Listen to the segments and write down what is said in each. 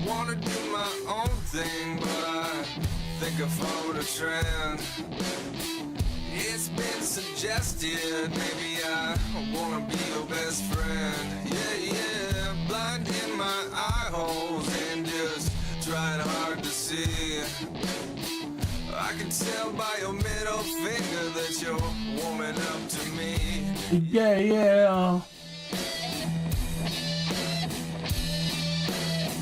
wanna do my own thing, but I think I followed a trend. It's been suggested, maybe I wanna be your best friend. Yeah, yeah, blind in my eye holes and just trying hard to see. I can tell by your middle finger that you're warming up to me. Yeah, yeah.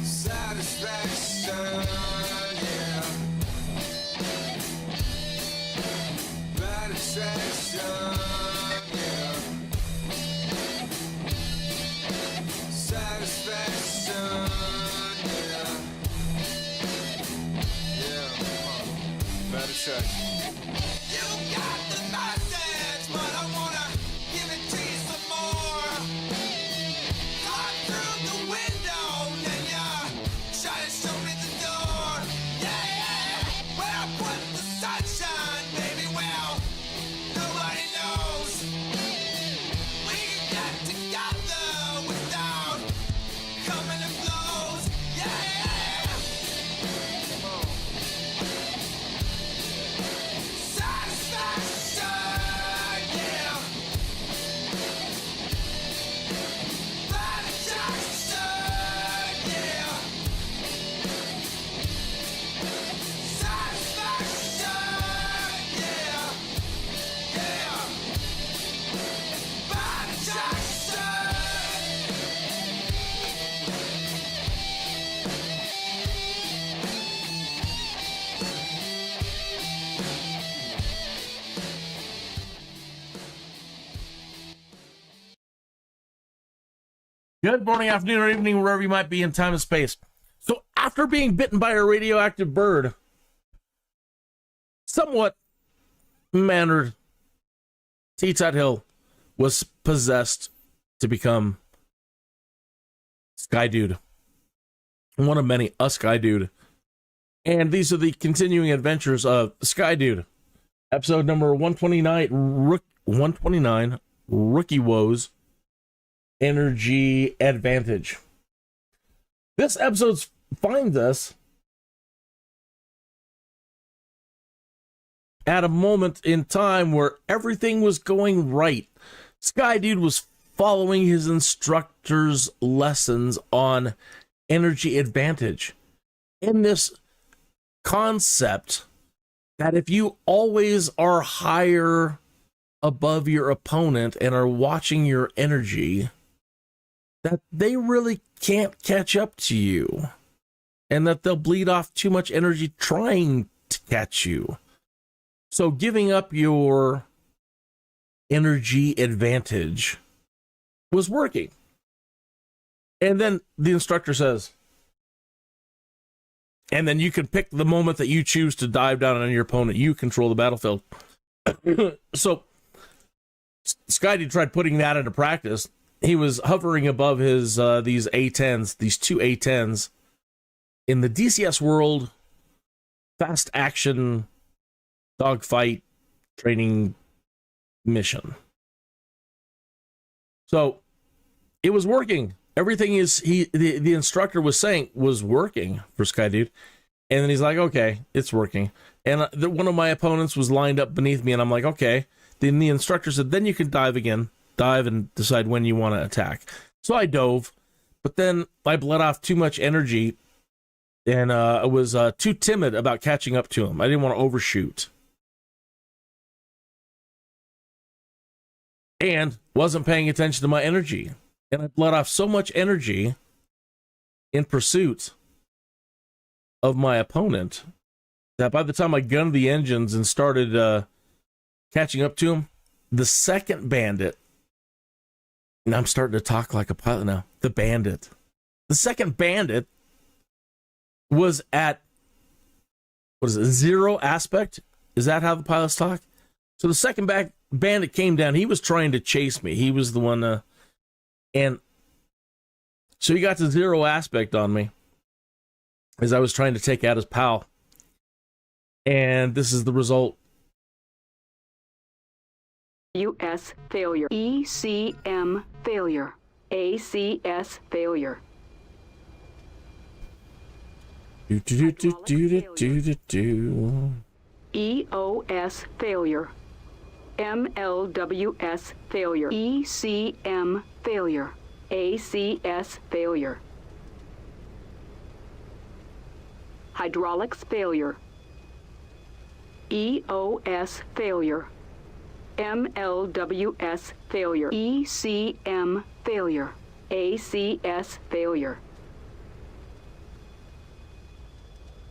Satisfaction, yeah. Bad attraction, yeah. Satisfaction, yeah. Yeah, bad attraction. You got the message, but I wanna give it to you some more. Climb through the window, then you try to show me the door. Yeah, yeah, where I put the sunshine, baby, well, nobody knows. We can get together without coming to blows. Yeah, yeah. Satisfaction, yeah. Bad attraction, yeah. Satisfaction, yeah. Yeah. Bad attraction. Good morning, afternoon, or evening, wherever you might be in time and space. So, after being bitten by a radioactive bird, somewhat mannered, Tuthill was possessed to become Skydude. One of many, a Skydude. And these are the continuing adventures of Skydude. Episode number 129, Rookie Woes. Energy Advantage. This episode finds us at a moment in time where everything was going right. Skydude was following his instructor's lessons on energy advantage. In this concept that if you always are higher above your opponent and are watching your energy, that they really can't catch up to you, and that they'll bleed off too much energy trying to catch you. So giving up your energy advantage was working. And then the instructor says, and then you can pick the moment that you choose to dive down on your opponent. You control the battlefield. So Skydude tried putting that into practice. He was hovering above his these A10s, these two A10s, in the DCS World Fast Action Dogfight Training mission. So it was working. Everything the instructor was saying was working for Skydude. And then he's like, okay, it's working. And one of my opponents was lined up beneath me, and I'm like, okay. Then the instructor said, then you can dive again. Dive and decide when you want to attack. So I dove, but then I bled off too much energy, and I was too timid about catching up to him. I didn't want to overshoot. And wasn't paying attention to my energy. And I bled off so much energy in pursuit of my opponent that by the time I gunned the engines and started catching up to him, the second bandit, and I'm starting to talk like a pilot now, the second bandit was at, what is it, 0 aspect? Is that how the pilots talk? So the second bandit came down. He was trying to chase me. He was the one, and so he got to 0 aspect on me as I was trying to take out his pal. And this is the result. US failure. ECM failure. ACS failure. EOS failure. MLWS failure. ECM failure. ACS failure. Hydraulics failure. EOS failure. MLWS failure. ECM failure. ACS failure.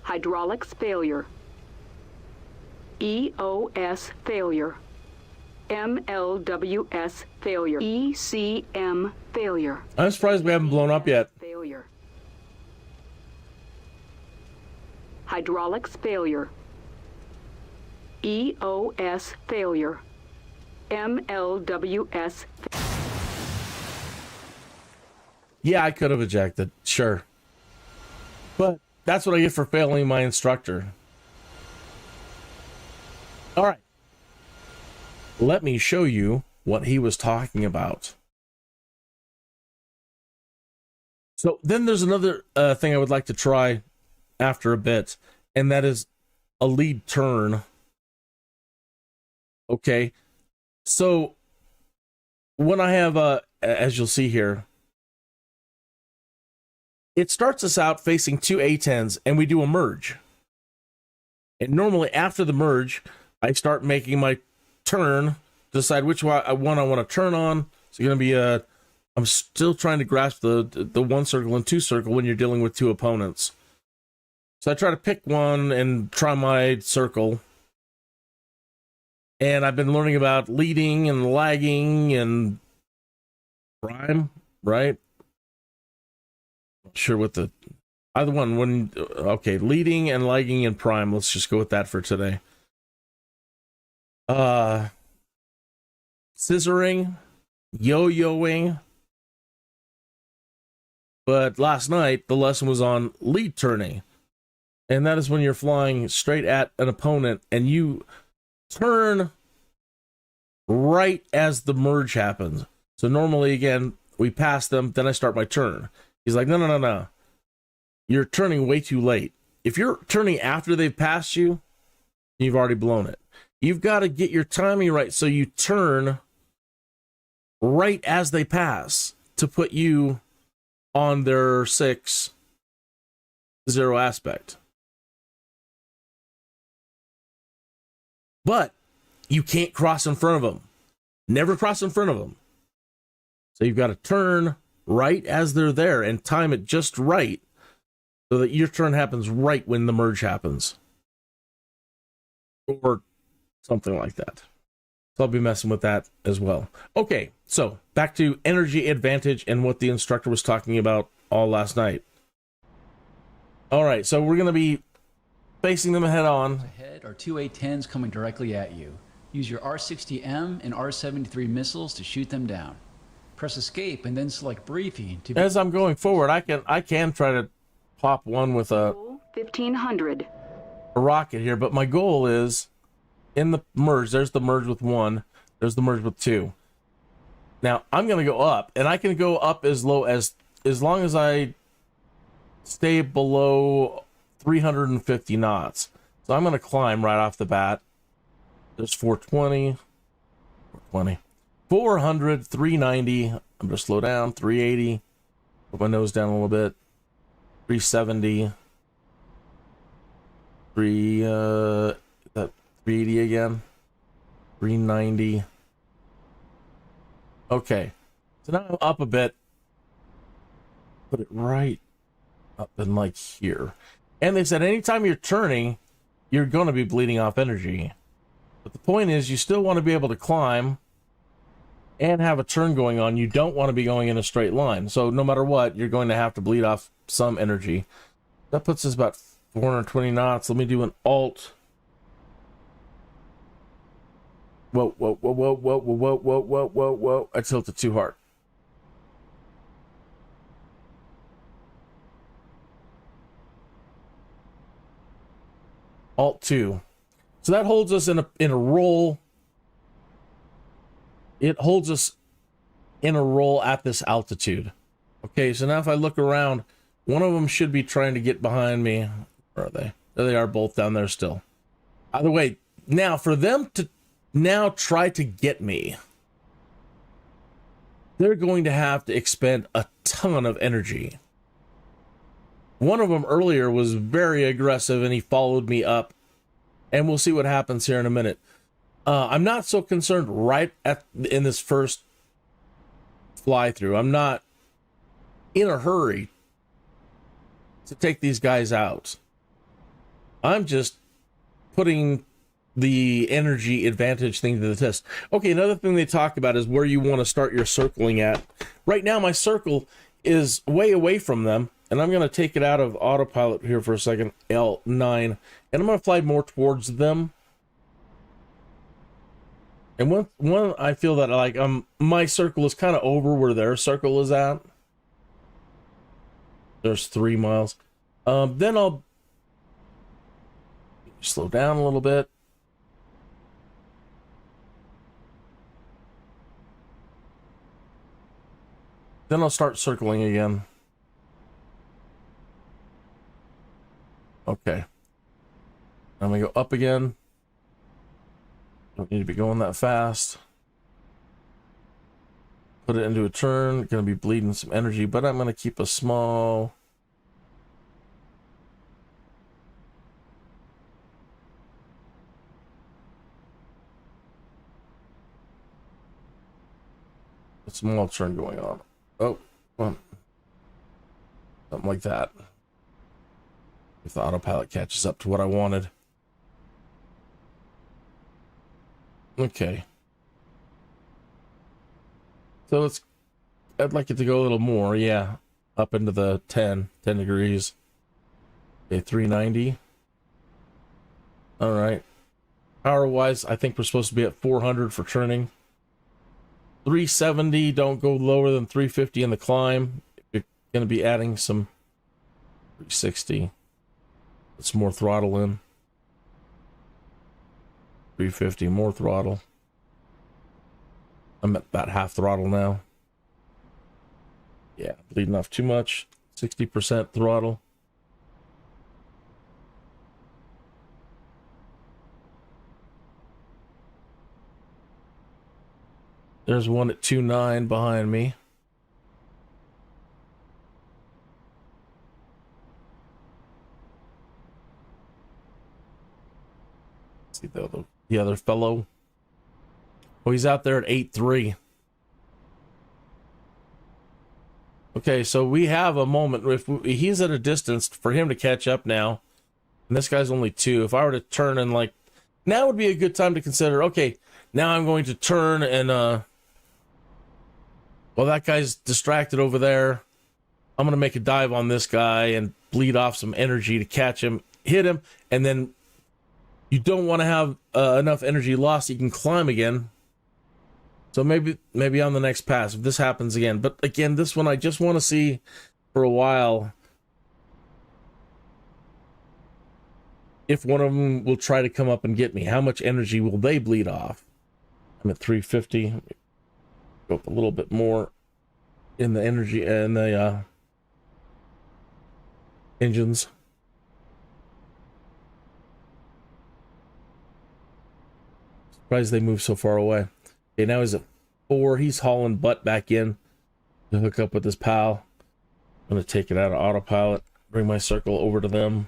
Hydraulics failure. EOS failure. MLWS failure. ECM failure. I'm surprised we haven't blown up yet. Failure. Hydraulics failure. EOS failure. MLWS. Yeah, I could have ejected, sure. But that's what I get for failing my instructor. All right. Let me show you what he was talking about. So then there's another thing I would like to try after a bit, and that is a lead turn. Okay. So when I have, as you'll see here, it starts us out facing two A10s, and we do a merge. And normally after the merge, I start making my turn, decide which one I want to turn on. It's going to be I'm still trying to grasp the one circle and two circle when you're dealing with two opponents. So I try to pick one and try my circle. And I've been learning about leading and lagging and prime, right? Not sure what the either one okay, leading and lagging and prime. Let's just go with that for today. Scissoring, yo-yoing. But last night the lesson was on lead turning. And that is when you're flying straight at an opponent and you turn right as the merge happens. So normally, again, we pass them, then I start my turn. He's like, no. You're turning way too late. If you're turning after they've passed you, you've already blown it. You've got to get your timing right so you turn right as they pass to put you on their 6-0 aspect. But you can't cross in front of them. Never cross in front of them. So you've got to turn right as they're there and time it just right so that your turn happens right when the merge happens. Or something like that. So I'll be messing with that as well. Okay, so back to energy advantage and what the instructor was talking about all last night. All right, so we're going to be facing them head on. Ahead are two A-10s coming directly at you. Use your R-60M and R-73 missiles to shoot them down. Press escape and then select briefing to... As I'm going forward, I can try to pop one with a 1500. A rocket here, but my goal is in the merge. There's the merge with 1. There's the merge with 2. Now I'm going to go up, and I can go up as low as long as I stay below 350 knots. So I'm going to climb right off the bat. There's 420, 400, 390. I'm going to slow down. 380. Put my nose down a little bit. 370. 380 again. 390. Okay. So now I'm up a bit. Put it right up in like here. And they said anytime you're turning, you're going to be bleeding off energy. But the point is, you still want to be able to climb and have a turn going on. You don't want to be going in a straight line. So no matter what, you're going to have to bleed off some energy. That puts us about 420 knots. Let me do an alt. Whoa, whoa, whoa, whoa, whoa, whoa, whoa, whoa, whoa, whoa. I tilted too hard. Alt 2. So that holds us in a roll. It holds us in a roll at this altitude. Okay, so now if I look around, one of them should be trying to get behind me. Where are they? There they are, both down there still. Either way, now for them to now try to get me, they're going to have to expend a ton of energy. One of them earlier was very aggressive and he followed me up, and we'll see what happens here in a minute. I'm not so concerned in this first fly through. I'm not in a hurry to take these guys out. I'm just putting the energy advantage thing to the test. Okay, another thing they talk about is where you want to start your circling at. Right now, my circle is way away from them, and I'm going to take it out of autopilot here for a second, L9, and I'm going to fly more towards them. And when I feel that like my circle is kind of over where their circle is at, there's 3 miles. Then I'll slow down a little bit. Then I'll start circling again. Okay. I'm gonna go up again. Don't need to be going that fast. Put it into a turn. Gonna be bleeding some energy, but I'm gonna keep a small. A small turn going on. Oh, well, something like that. If the autopilot catches up to what I wanted. Okay. So I'd like it to go a little more, yeah. Up into the 10 degrees. Okay, 390. All right. Power-wise, I think we're supposed to be at 400 for turning. 370, don't go lower than 350 in the climb. You're going to be adding some 360. Put some more throttle in. 350, more throttle. I'm at about half throttle now. Yeah, bleeding off too much. 60% throttle. There's one at 2.9 behind me. See the other fellow. Oh, he's out there at 8.3. Okay, so we have a moment. If he's at a distance for him to catch up now, and this guy's only 2. If I were to turn and like, now would be a good time to consider. Okay, now I'm going to turn and well, that guy's distracted over there. I'm going to make a dive on this guy and bleed off some energy to catch him, hit him, and then you don't want to have enough energy lost. You can climb again. So maybe on the next pass, if this happens again. But again, this one I just want to see for a while if one of them will try to come up and get me. How much energy will they bleed off? I'm at 350. Go up a little bit more in the energy and the engines. Surprised they moved so far away. Okay, now he's at 4. He's hauling butt back in to hook up with his pal. I'm going to take it out of autopilot, bring my circle over to them.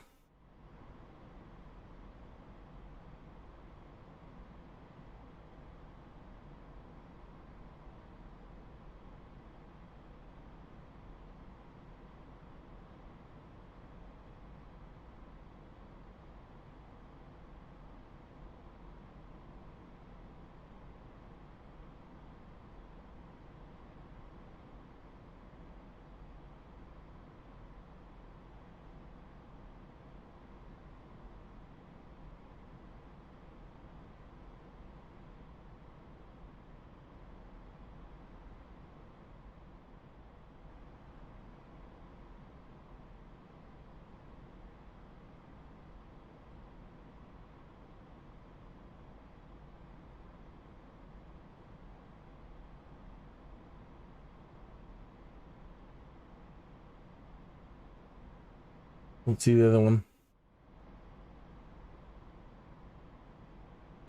Let's see the other one.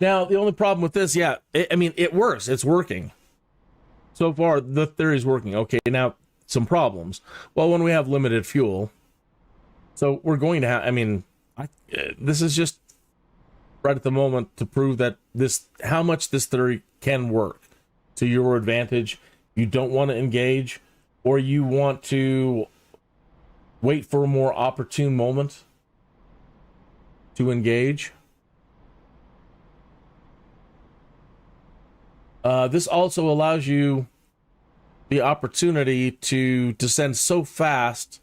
Now, the only problem with this, yeah, I mean, it works. It's working. So far, the theory's working. Okay, now, some problems. Well, when we have limited fuel, so we're going to have, I mean, this is just right at the moment to prove that how much this theory can work to your advantage. You don't want to engage, or you want to wait for a more opportune moment to engage. This also allows you the opportunity to descend so fast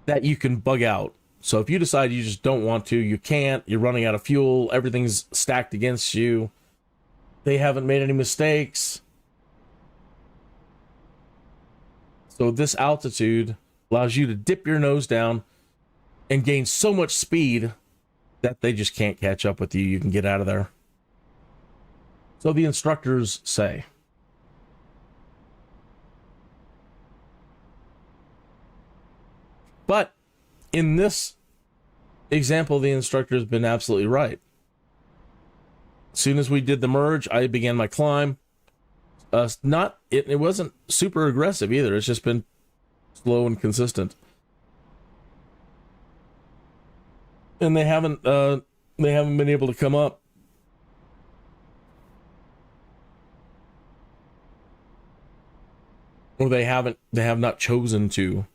that you can bug out. So if you decide you just don't want to, you can't, you're running out of fuel, everything's stacked against you, they haven't made any mistakes. So this altitude allows you to dip your nose down and gain so much speed that they just can't catch up with you. You can get out of there. So the instructors say. But in this example, the instructor has been absolutely right. As soon as we did the merge, I began my climb. It wasn't super aggressive either. It's just been slow and consistent. And they haven't been able to come up. Or they have not chosen to.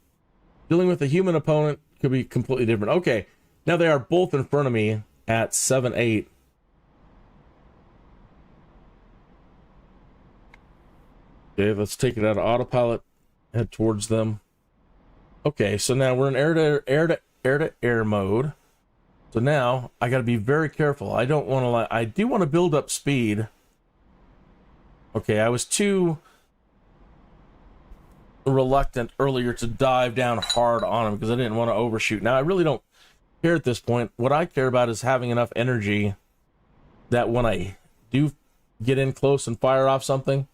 Dealing with a human opponent could be completely different. Okay, now they are both in front of me at 7-8. Okay, let's take it out of autopilot, head towards them. Okay, so now we're in air-to-air mode. So now I got to be very careful. I don't want to. I do want to build up speed. Okay, I was too reluctant earlier to dive down hard on him because I didn't want to overshoot. Now I really don't care at this point. What I care about is having enough energy that when I do get in close and fire off something,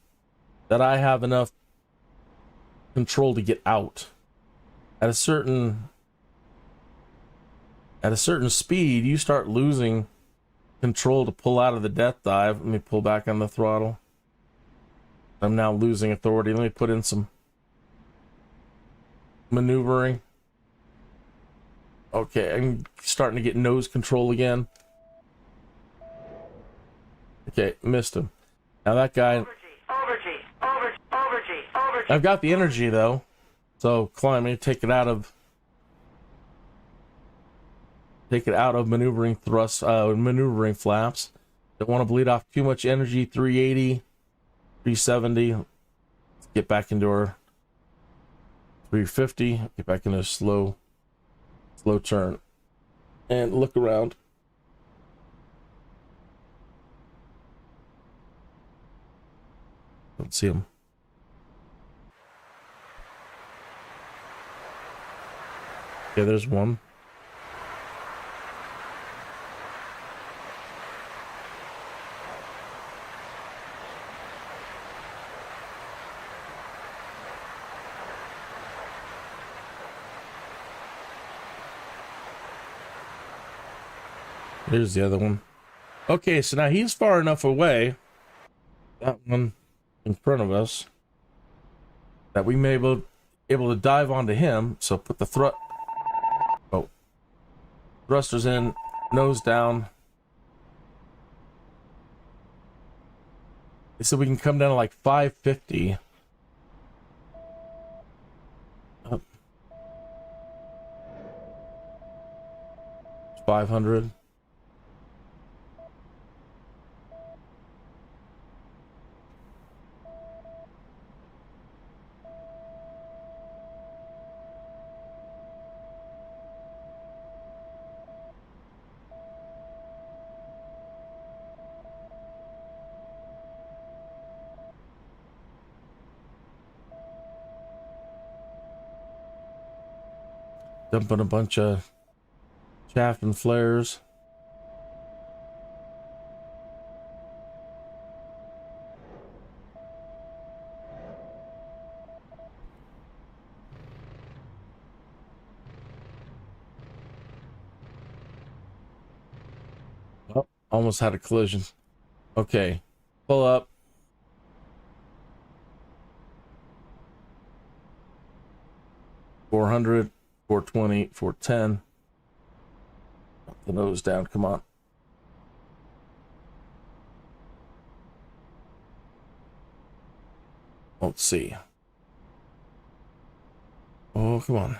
that I have enough control to get out. At a certain speed, you start losing control to pull out of the death dive. Let me pull back on the throttle. I'm now losing authority. Let me put in some maneuvering. Okay, I'm starting to get nose control again. Okay, missed him. Now that guy... I've got the energy though. So climbing, take it out of maneuvering thrust, maneuvering flaps. Don't want to bleed off too much energy. 380, 370. Let's get back into our 350. Get back into a slow turn. And look around. Don't see him. Okay, there's one. There's the other one. Okay, so now he's far enough away, that one in front of us, that we may be able to dive onto him. So put the thrusters in, nose down. So we can come down to like 550. 500. Dumping a bunch of chaff and flares. Well, Almost had a collision. Okay. Pull up. $400, $420, $410. Up the nose down. Come on. Let's see. Oh, come on.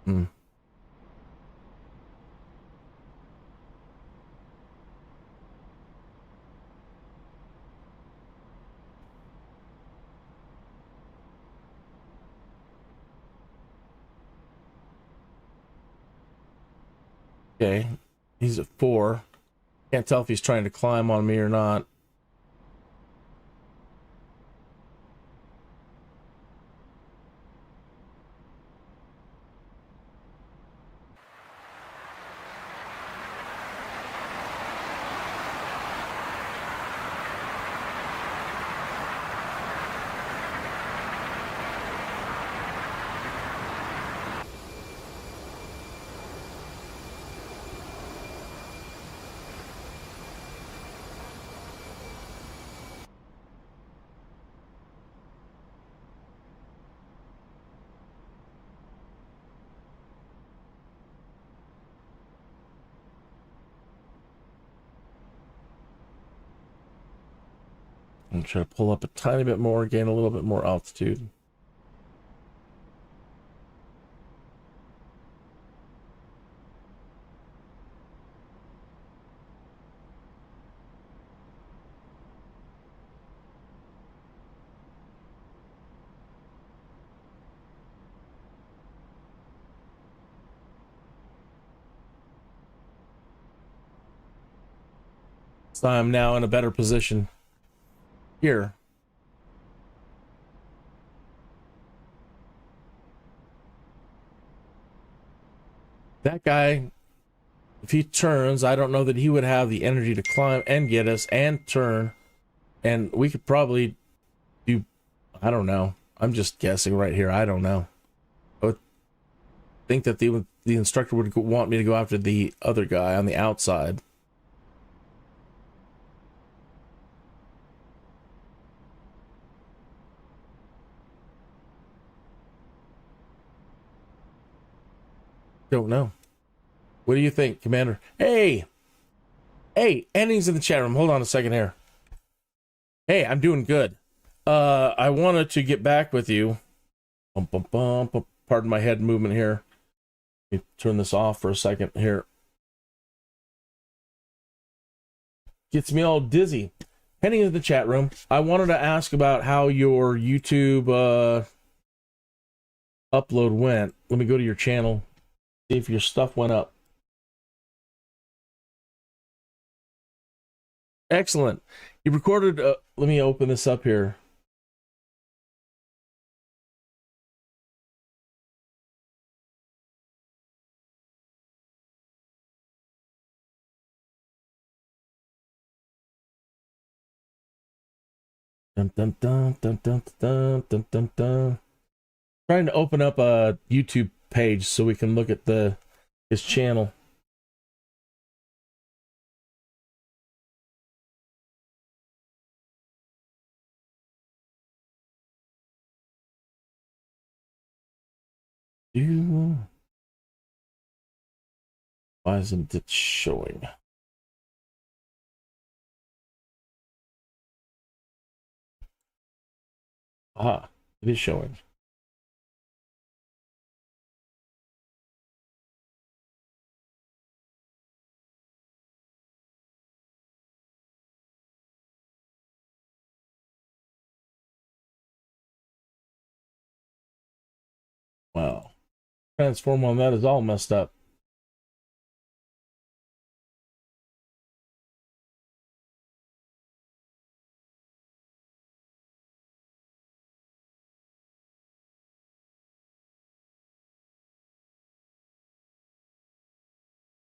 Hmm. Okay, he's at 4. Can't tell if he's trying to climb on me or not. I'm trying to pull up a tiny bit more, gain a little bit more altitude. So I'm now in a better position here. That guy, if he turns, I don't know that he would have the energy to climb and get us and turn. And we could probably do, I don't know. I'm just guessing right here. I don't know. I would think that the instructor would want me to go after the other guy on the outside. Don't know. What do you think, Commander? Hey, Ending's in the chat room. Hold on a second here. Hey, I'm doing good. I wanted to get back with you. Pardon my head movement here. Let me turn this off for a second here. Gets me all dizzy. Heading into the chat room. I wanted to ask about how your YouTube upload went. Let me go to your channel. See if your stuff went up. Excellent. You recorded, let me open this up here. Dun, dun, dun, dun, dun, dun, dun, dun, dun. Trying to open up a YouTube page so we can look at his channel. Why isn't it showing? Ah, it is showing. Wow. Transform on that is all messed up.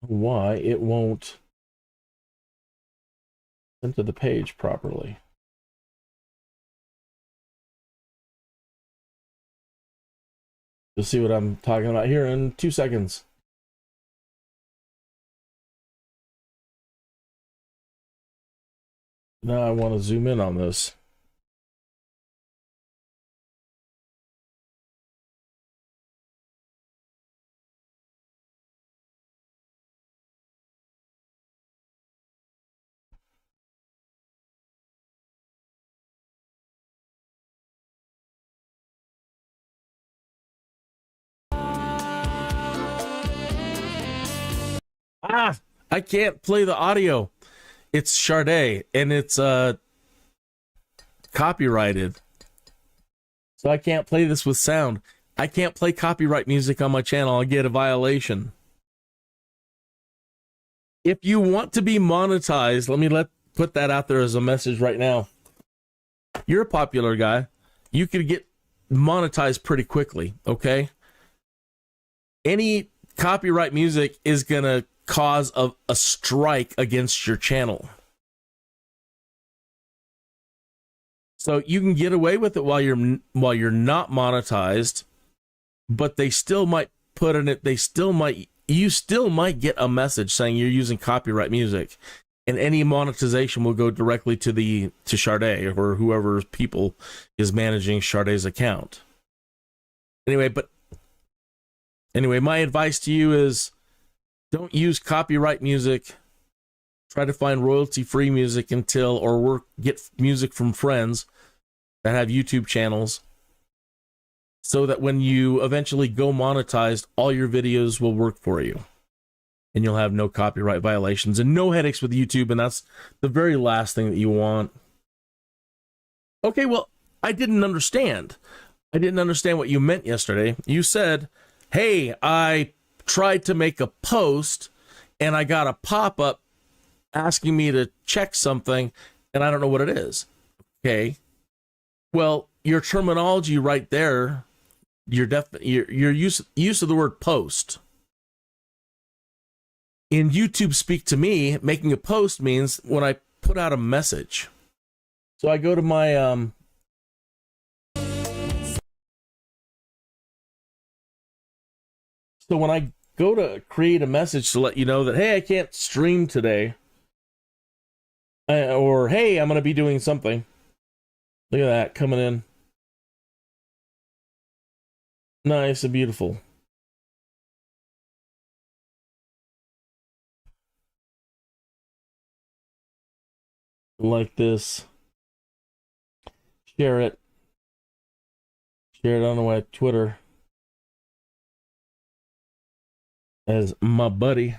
Why it won't into the page properly. You'll see what I'm talking about here in 2 seconds. Now I want to zoom in on this. I can't play the audio. It's Sade, and it's copyrighted. So I can't play this with sound. I can't play copyright music on my channel. I'll get a violation. If you want to be monetized, let me put that out there as a message right now. You're a popular guy. You could get monetized pretty quickly, okay? Any copyright music is going to cause a strike against your channel. So you can get away with it while you're not monetized, but they still might put in it. You still might get a message saying you're using copyright music, and any monetization will go directly to Sade or whoever people is managing Sade's account. Anyway, my advice to you is don't use copyright music. Try to find royalty-free music get music from friends that have YouTube channels, so that when you eventually go monetized, all your videos will work for you. And you'll have no copyright violations and no headaches with YouTube, and that's the very last thing that you want. Okay, well, I didn't understand. I didn't understand what you meant yesterday. You said, hey, I tried to make a post, and I got a pop-up asking me to check something, and I don't know what it is. Okay. Well, your terminology right there, your use of the word post. In YouTube speak to me, making a post means when I put out a message. So I go to my so when I go to create a message to let you know that, hey, I can't stream today, or hey, I'm going to be doing something. Look at that coming in. Nice and beautiful. Like this. Share it. Share it on my Twitter as my buddy.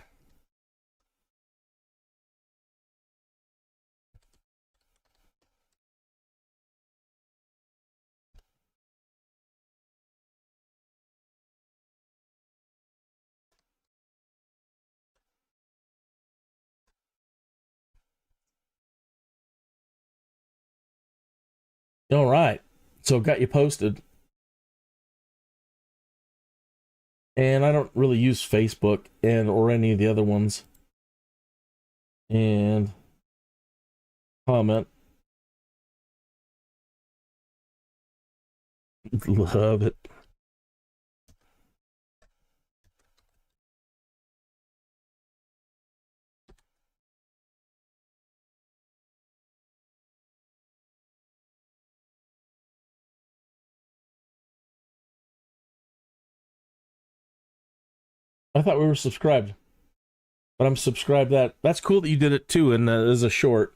All right. So got you posted. And I don't really use Facebook or any of the other ones. And comment. Love it. I thought we were subscribed, but I'm subscribed. That's cool that you did it too, and as a short.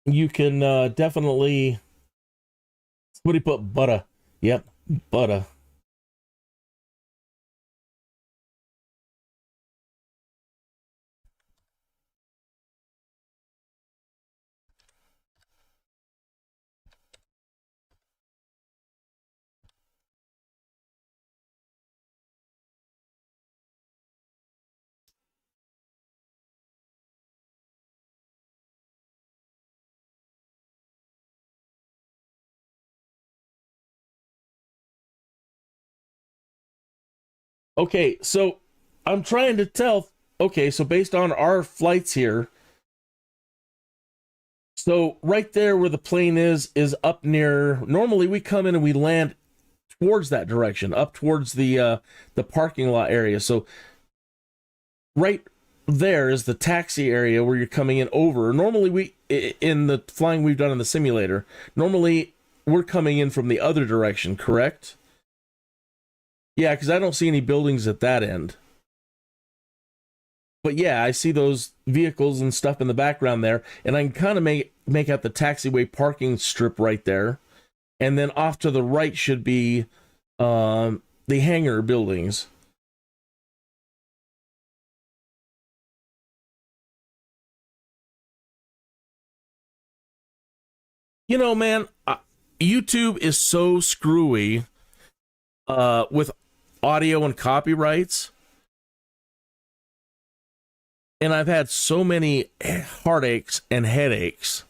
You can definitely. What do you put? Butter. Yep, butter. Okay, so I'm trying to tell. Okay, so based on our flights here, so right there where the plane is up near. Normally we come in and we land towards that direction, up towards the parking lot area. So right there is the taxi area where you're coming in over. Normally we, in the flying we've done in the simulator, normally we're coming in from the other direction, correct? Yeah, because I don't see any buildings at that end. But yeah, I see those vehicles and stuff in the background there, and I can kind of make out the taxiway parking strip right there. And then off to the right should be the hangar buildings. You know, man, YouTube is so screwy with audio and copyrights. And I've had so many heartaches and headaches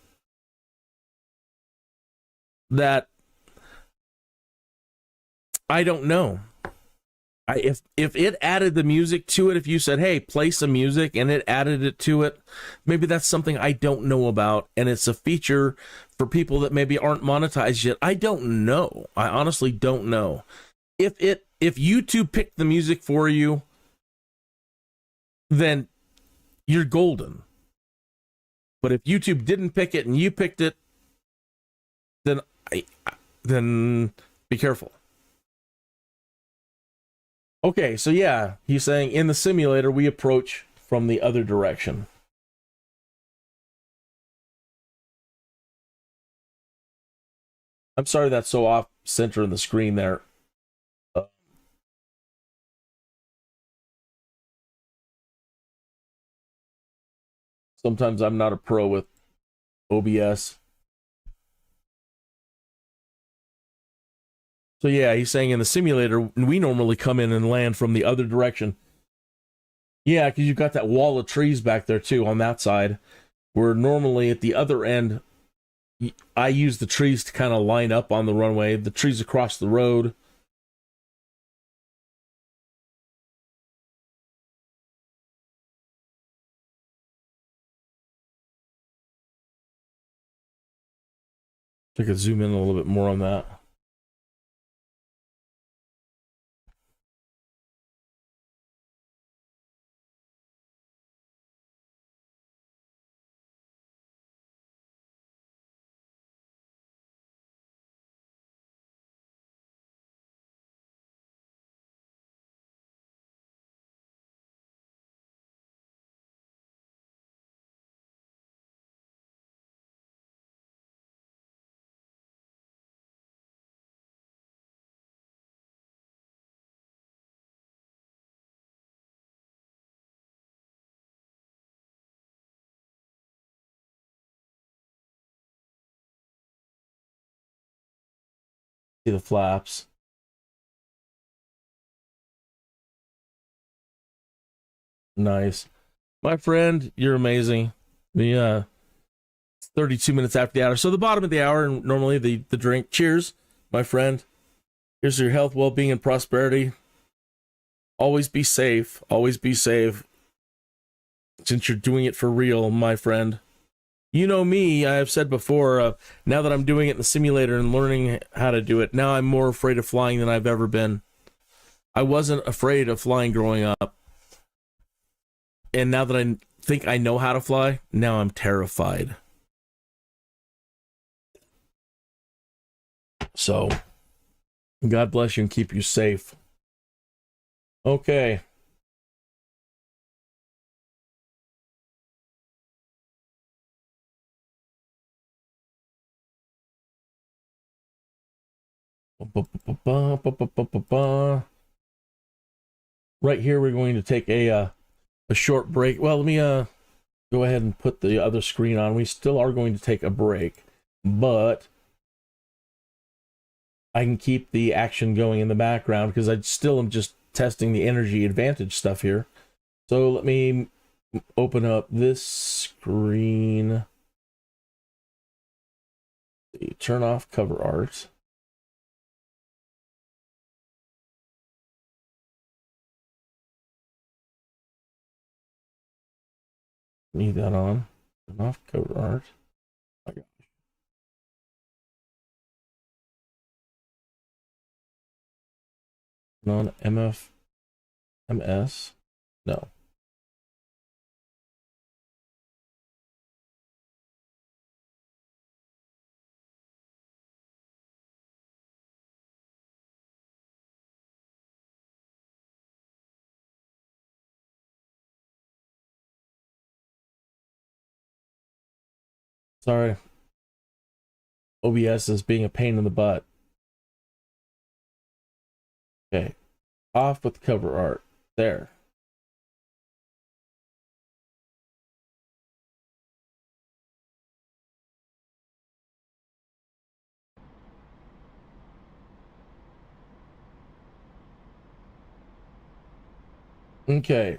that I don't know. If it added the music to it, if you said, hey, play some music, and it added it to it, maybe that's something I don't know about, and it's a feature for people that maybe aren't monetized yet. I don't know. I honestly don't know. If YouTube picked the music for you, then you're golden. But if YouTube didn't pick it and you picked it, then be careful. Okay, so yeah, he's saying in the simulator we approach from the other direction. I'm sorry that's so off center in the screen there. Sometimes I'm not a pro with OBS. So yeah, he's saying in the simulator, we normally come in and land from the other direction. Yeah, because you've got that wall of trees back there too on that side, where normally at the other end, I use the trees to kind of line up on the runway, the trees across the road. I could zoom in a little bit more on that. See the flaps. Nice. My friend, you're amazing. Yeah. 32 minutes after the hour. So the bottom of the hour, and normally the drink. Cheers, my friend. Here's your health, well-being, and prosperity. Always be safe. Always be safe. Since you're doing it for real, my friend. You know me, I have said before, now that I'm doing it in the simulator and learning how to do it, now I'm more afraid of flying than I've ever been. I wasn't afraid of flying growing up. And now that I think I know how to fly, now I'm terrified. So, God bless you and keep you safe. Okay. Right here, we're going to take a short break. Well, let me go ahead and put the other screen on. We still are going to take a break, but I can keep the action going in the background because I still am just testing the energy advantage stuff here. So let me open up this screen. Turn off cover art. Need that on. Turn off cover art. My gosh. On MS. No. Sorry. OBS is being a pain in the butt. Okay. Off with the cover art. There. Okay.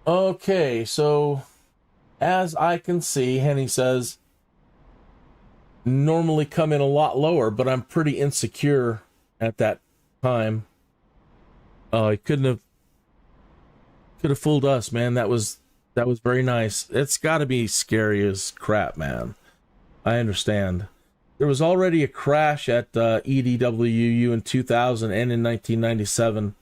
Okay, so as I can see, Henny says, normally come in a lot lower, but I'm pretty insecure at that time. He could have fooled us, man. That was very nice. It's got to be scary as crap, man. I understand. There was already a crash at EDWU in 2000 and in 1997.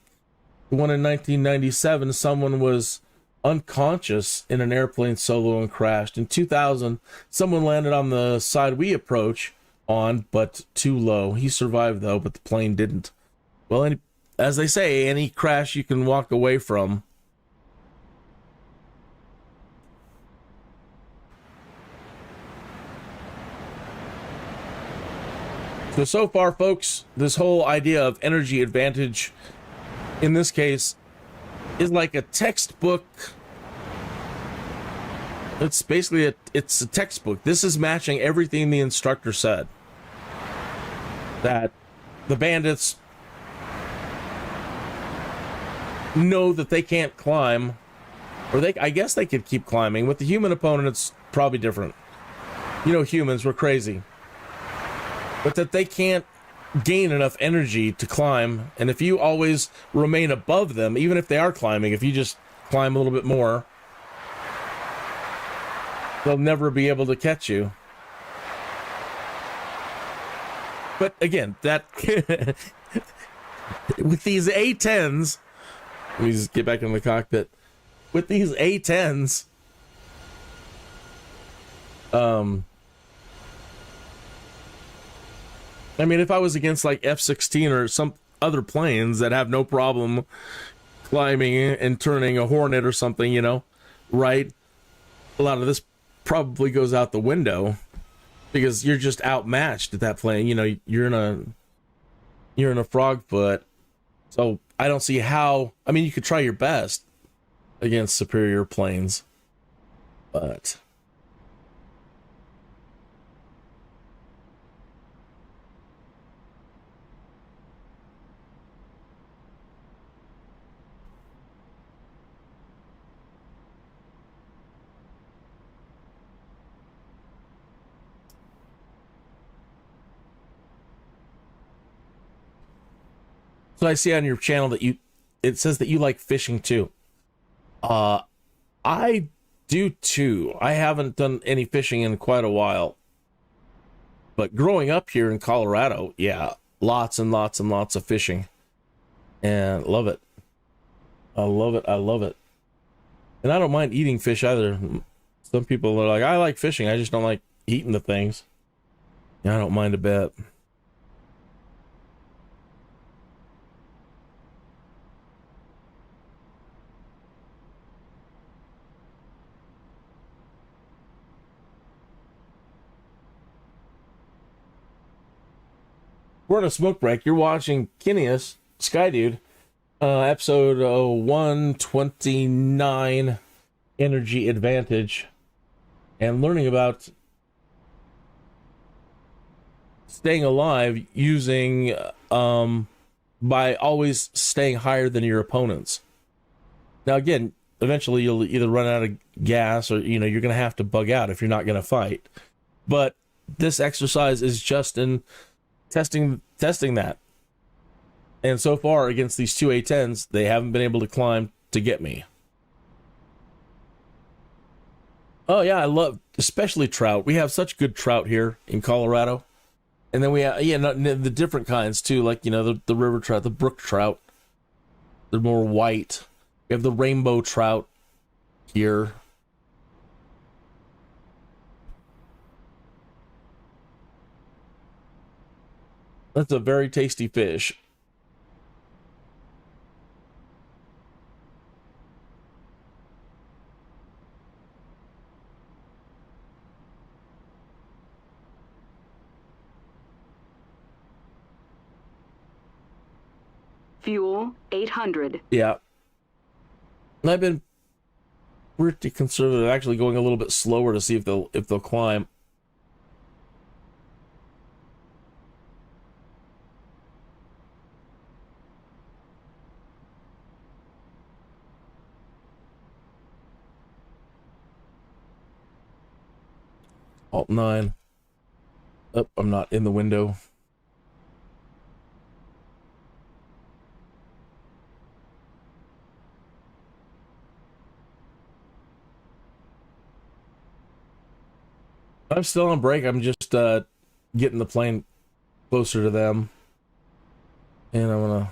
The one in 1997, someone was unconscious in an airplane solo and crashed. In 2000, someone landed on the side we approach on, but too low. He survived, though, but the plane didn't. Well, as they say, any crash you can walk away from. So far, folks, this whole idea of energy advantage, in this case, is like a textbook. It's basically it's a textbook. This is matching everything the instructor said. That the bandits know that they can't climb, or I guess they could keep climbing. With the human opponent, it's probably different. You know, humans, we're crazy. But that they can't gain enough energy to climb, and if you always remain above them, even if they are climbing, if you just climb a little bit more, they'll never be able to catch you. But again, that with these A-10s, let me just get back in the cockpit. With these A-10s, I mean, if I was against like F-16 or some other planes that have no problem climbing and turning a Hornet or something, you know, right? A lot of this probably goes out the window because you're just outmatched at that plane. You know, you're in a frog foot. So I don't see how. I mean, you could try your best against superior planes, but so I see on your channel that it says that you like fishing too. I do too. I haven't done any fishing in quite a while. But growing up here in Colorado, yeah, lots and lots and lots of fishing. And love it. I love it. I love it. And I don't mind eating fish either. Some people are like, I like fishing. I just don't like eating the things. Yeah, I don't mind a bit. We're in a smoke break. You're watching Kineas, Skydude, episode 129, Energy Advantage, and learning about staying alive using, by always staying higher than your opponents. Now, again, eventually you'll either run out of gas or, you know, you're going to have to bug out if you're not going to fight. But this exercise is just in testing testing that. And so far, against these two A10s, they haven't been able to climb to get me. Oh, yeah, I love, especially trout. We have such good trout here in Colorado. And then we have, the different kinds, too, like, the river trout, the brook trout. They're more white. We have the rainbow trout here. That's a very tasty fish. Fuel 800. Yeah. I've been pretty conservative, actually going a little bit slower to see if they'll climb. Alt 9. Oh, I'm not in the window. I'm still on break. I'm just getting the plane closer to them. And I'm going to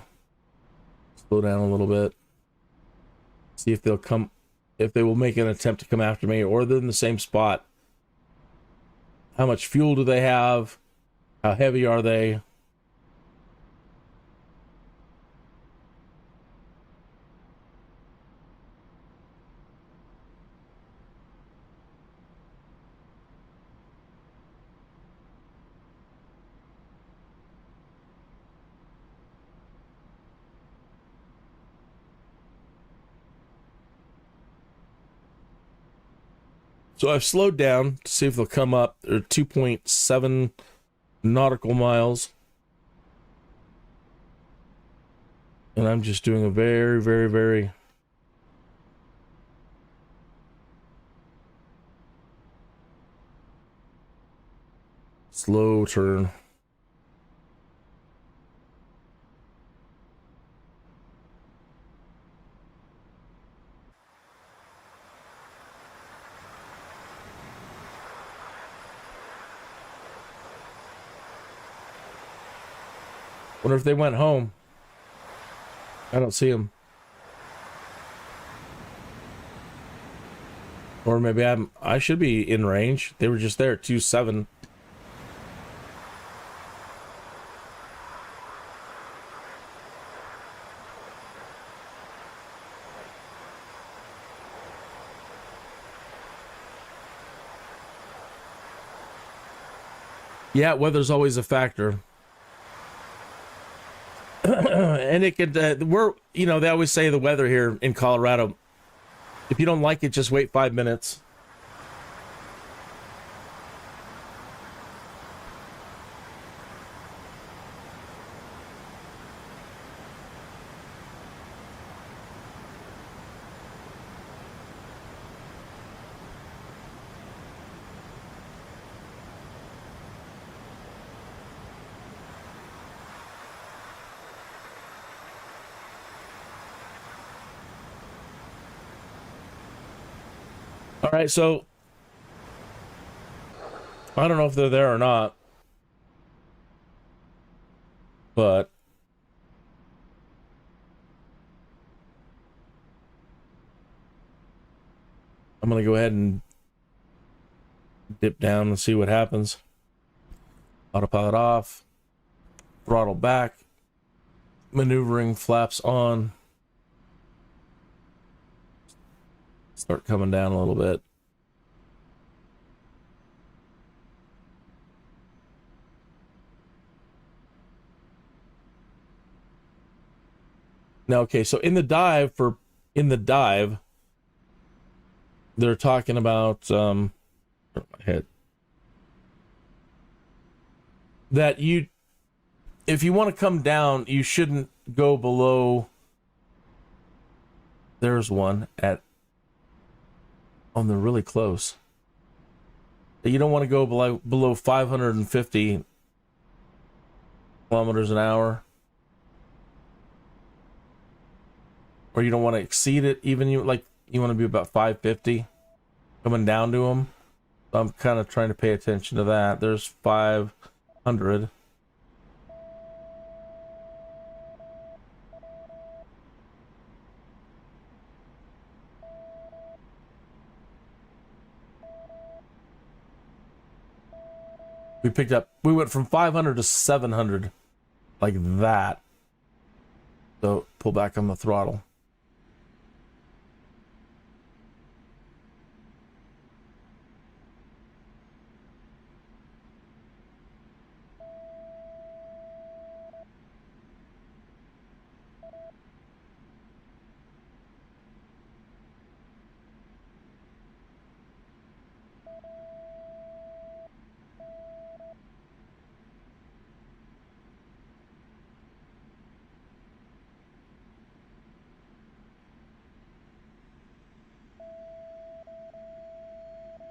slow down a little bit. See if they will make an attempt to come after me, or they're in the same spot. How much fuel do they have? How heavy are they? So I've slowed down to see if they'll come up. They're 2.7 nautical miles. And I'm just doing a very, very, very slow turn. Wonder if they went home. I don't see them. Or maybe I should be in range. They were just there at 2.7. Yeah, weather's always a factor. And it could, they always say the weather here in Colorado, if you don't like it, just wait 5 minutes. All right, so I don't know if they're there or not, but I'm going to go ahead and dip down and see what happens. Autopilot off, throttle back, maneuvering flaps on. Start coming down a little bit. Now, okay, so in the dive, they're talking about my head. That if you want to come down, you shouldn't go below. There's one at. Oh, they're really close. You don't want to go below 550 kilometers an hour. Or you don't want to exceed it, even you want to be about 550 coming down to them. So I'm kind of trying to pay attention to that. There's 500. We went from 500 to 700 like that. So pull back on the throttle.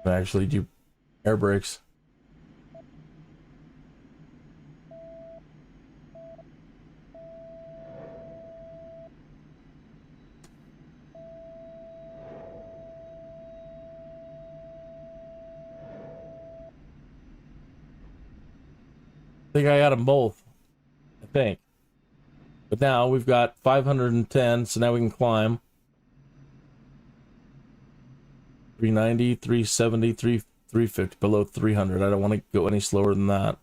Actually do air brakes. I think I got them both. I think. But now we've got 510, so now we can climb. 390, 370, 350, below 300. I don't want to go any slower than that.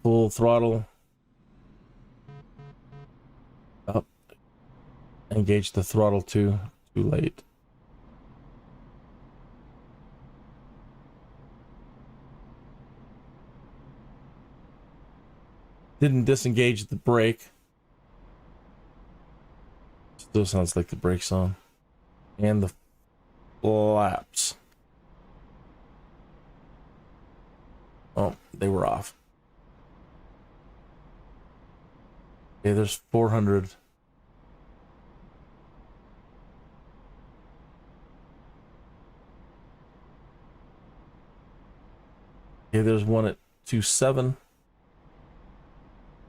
Full throttle. Up. Engage the throttle too. Too late. Didn't disengage the brake. Still sounds like the brake's on. And the flaps. Oh, they were off. Okay, there's 400. Okay, there's one at 27.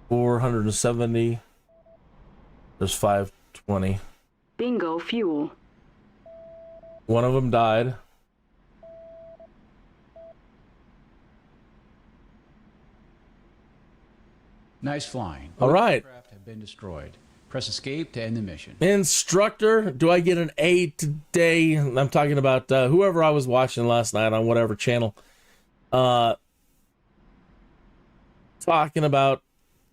470. There's 520. Bingo fuel. One of them died. Nice flying. All right. Aircraft have been destroyed. Press escape to end the mission. Instructor, do I get an A today? I'm talking about whoever I was watching last night on whatever channel. Talking about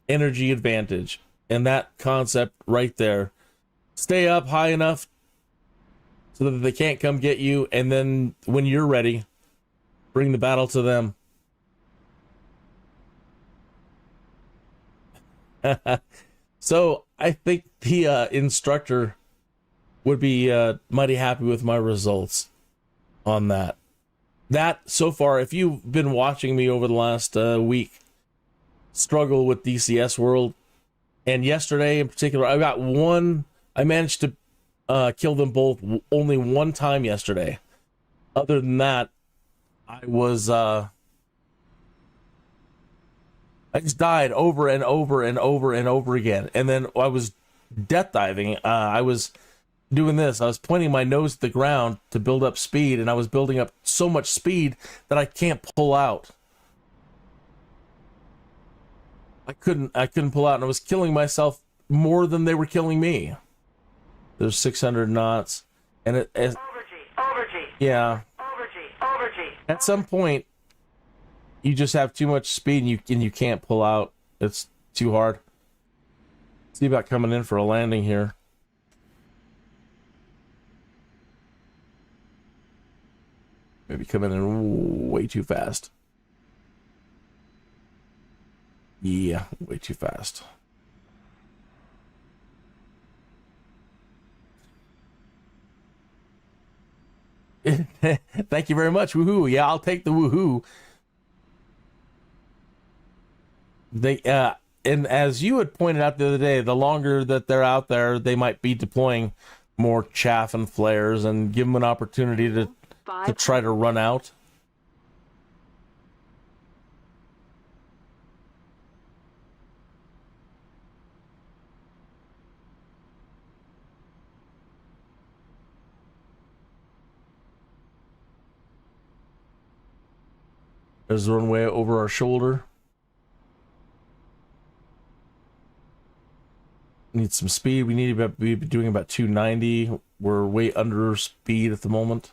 energy advantage and that concept right there. Stay up high enough so that they can't come get you, and then when you're ready, bring the battle to them. So I think the instructor would be mighty happy with my results on that. That, so far, if you've been watching me over the last week, struggle with DCS World, and yesterday in particular, I managed to kill them both only one time yesterday. Other than that, I just died over and over and over and over again. And then I was death diving. I was doing this. I was pointing my nose at the ground to build up speed, and I was building up so much speed that I can't pull out. I couldn't pull out, and I was killing myself more than they were killing me. There's 600 knots, and overgy. Yeah. Overgy. At some point, you just have too much speed, and you can't pull out. It's too hard. See about coming in for a landing here. Maybe coming in way too fast. Yeah, way too fast. Thank you very much. Woohoo. Yeah, I'll take the woohoo. And as you had pointed out the other day, the longer that they're out there, they might be deploying more chaff and flares and give them an opportunity to try to run out. There's the runway over our shoulder. Need some speed. We need to be doing about 290. We're way under speed at the moment.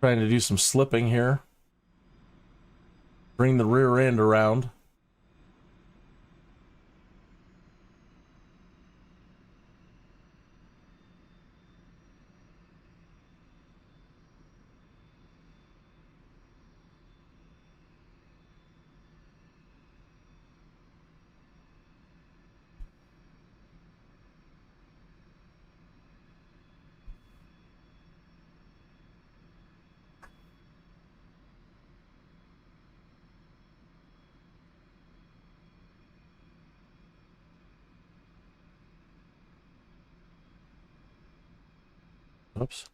Trying to do some slipping here. Bring the rear end around. Oops.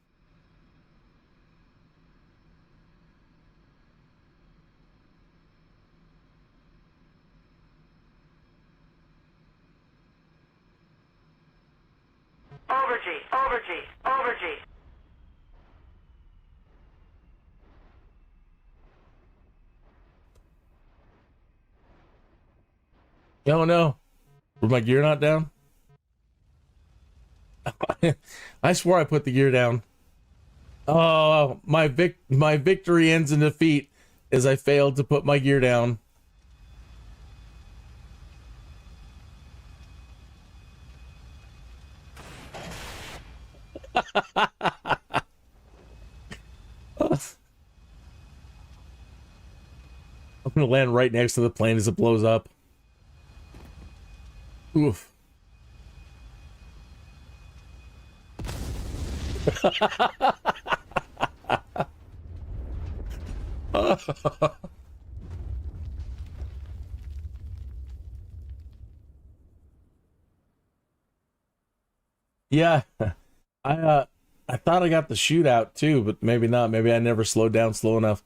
Over G. Oh no. Was my gear not down? I swore I put the gear down. Oh, my victory ends in defeat as I failed to put my gear down. I'm gonna land right next to the plane as it blows up. Oof. Yeah, I thought I got the shootout too, but maybe not. Maybe I never slowed down slow enough.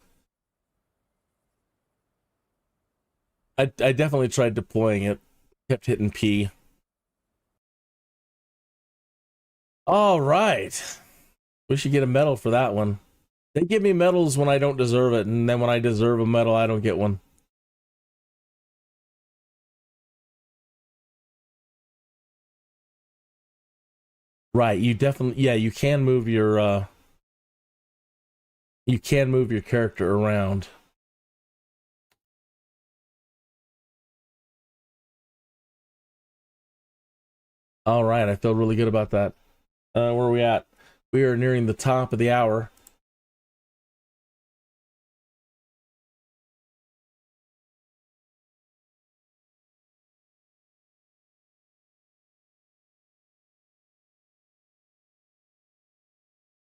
I definitely tried deploying it. Kept hitting P. All right. We should get a medal for that one. They give me medals when I don't deserve it, and then when I deserve a medal, I don't get one. Right, you definitely, yeah, you can move your character around. All right, I feel really good about that. Where are we at? We are nearing the top of the hour.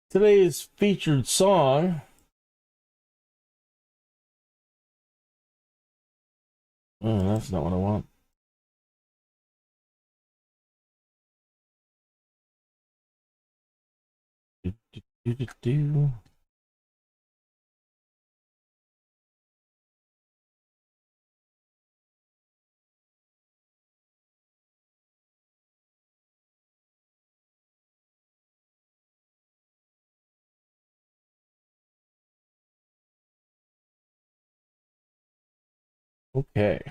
Today's featured song. Oh, that's not what I want. Do. Okay.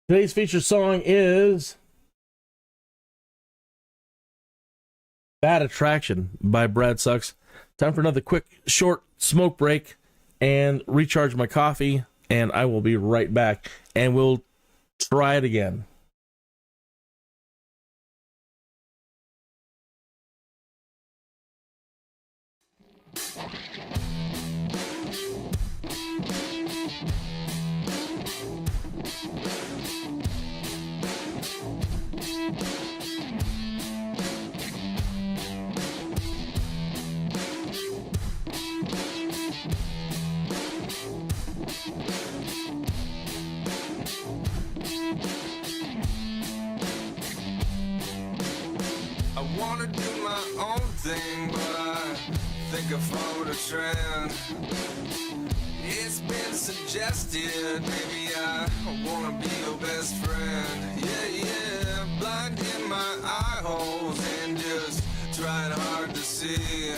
Today's featured song is Bad Attraction by Brad Sucks. Time for another quick, short smoke break and recharge my coffee, and I will be right back, and we'll try it again. think I followed a trend. It's been suggested, maybe I wanna be your best friend. Yeah, blind in my eye holes and just trying hard to see.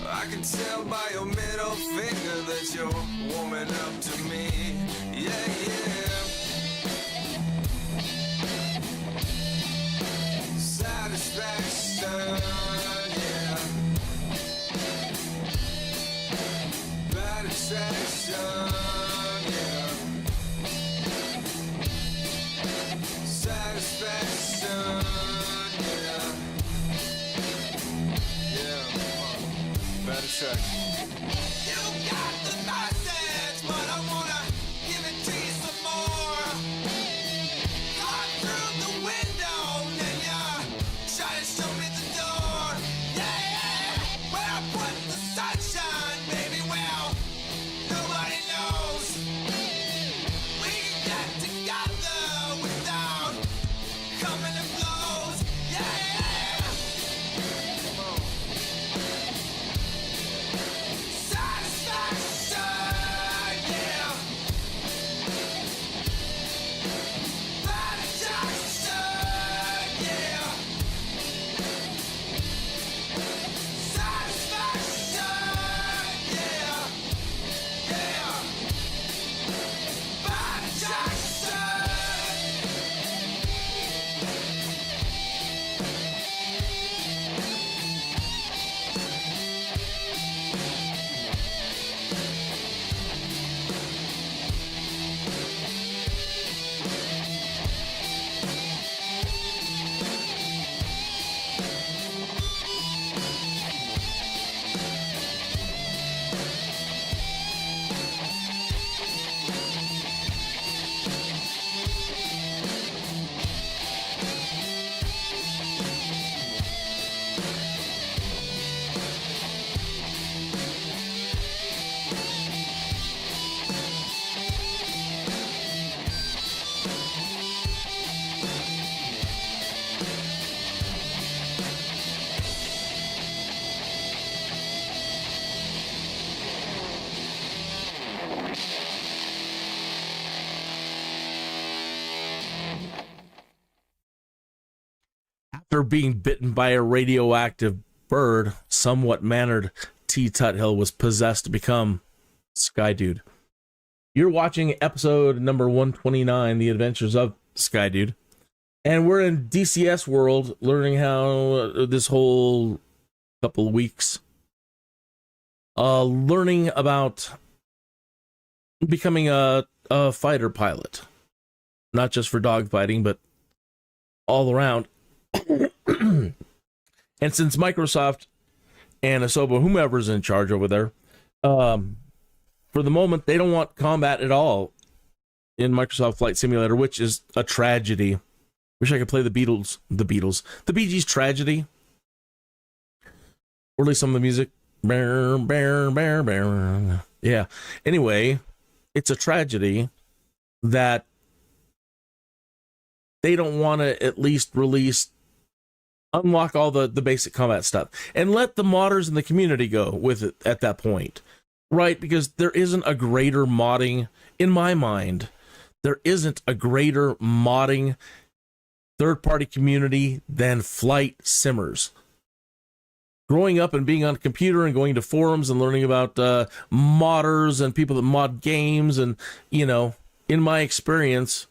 I can tell by your middle finger that you're warming up to me. Yeah. Satisfaction, yeah. Bad attraction, yeah. Satisfaction, yeah. Bad attraction. You got the message, but I wanna give it to you some more. Climb through the window, then you try to show me the door. Yeah, where I put the sunshine, baby, well, nobody knows. We can get together without coming to blows. Yeah. Come on. Satisfaction, yeah. Bad attraction, yeah. Satisfaction, yeah. Bad attraction. After being bitten by a radioactive bird, somewhat mannered T. Tuthill was possessed to become Skydude. You're watching episode number 129, The Adventures of Skydude. And we're in DCS World, learning how this whole couple of weeks, learning about becoming a fighter pilot. Not just for dogfighting, but all around. And since Microsoft and Asobo, whomever's in charge over there, for the moment, they don't want combat at all in Microsoft Flight Simulator, which is a tragedy. Wish I could play the Bee Gees' Tragedy. Or at least some of the music. Yeah. Anyway, it's a tragedy that they don't want to at least unlock all the basic combat stuff and let the modders in the community go with it at that point, right? Because there isn't a greater modding, in my mind, there isn't a greater modding third-party community than flight simmers. Growing up and being on a computer and going to forums and learning about modders and people that mod games, and, you know, in my experience,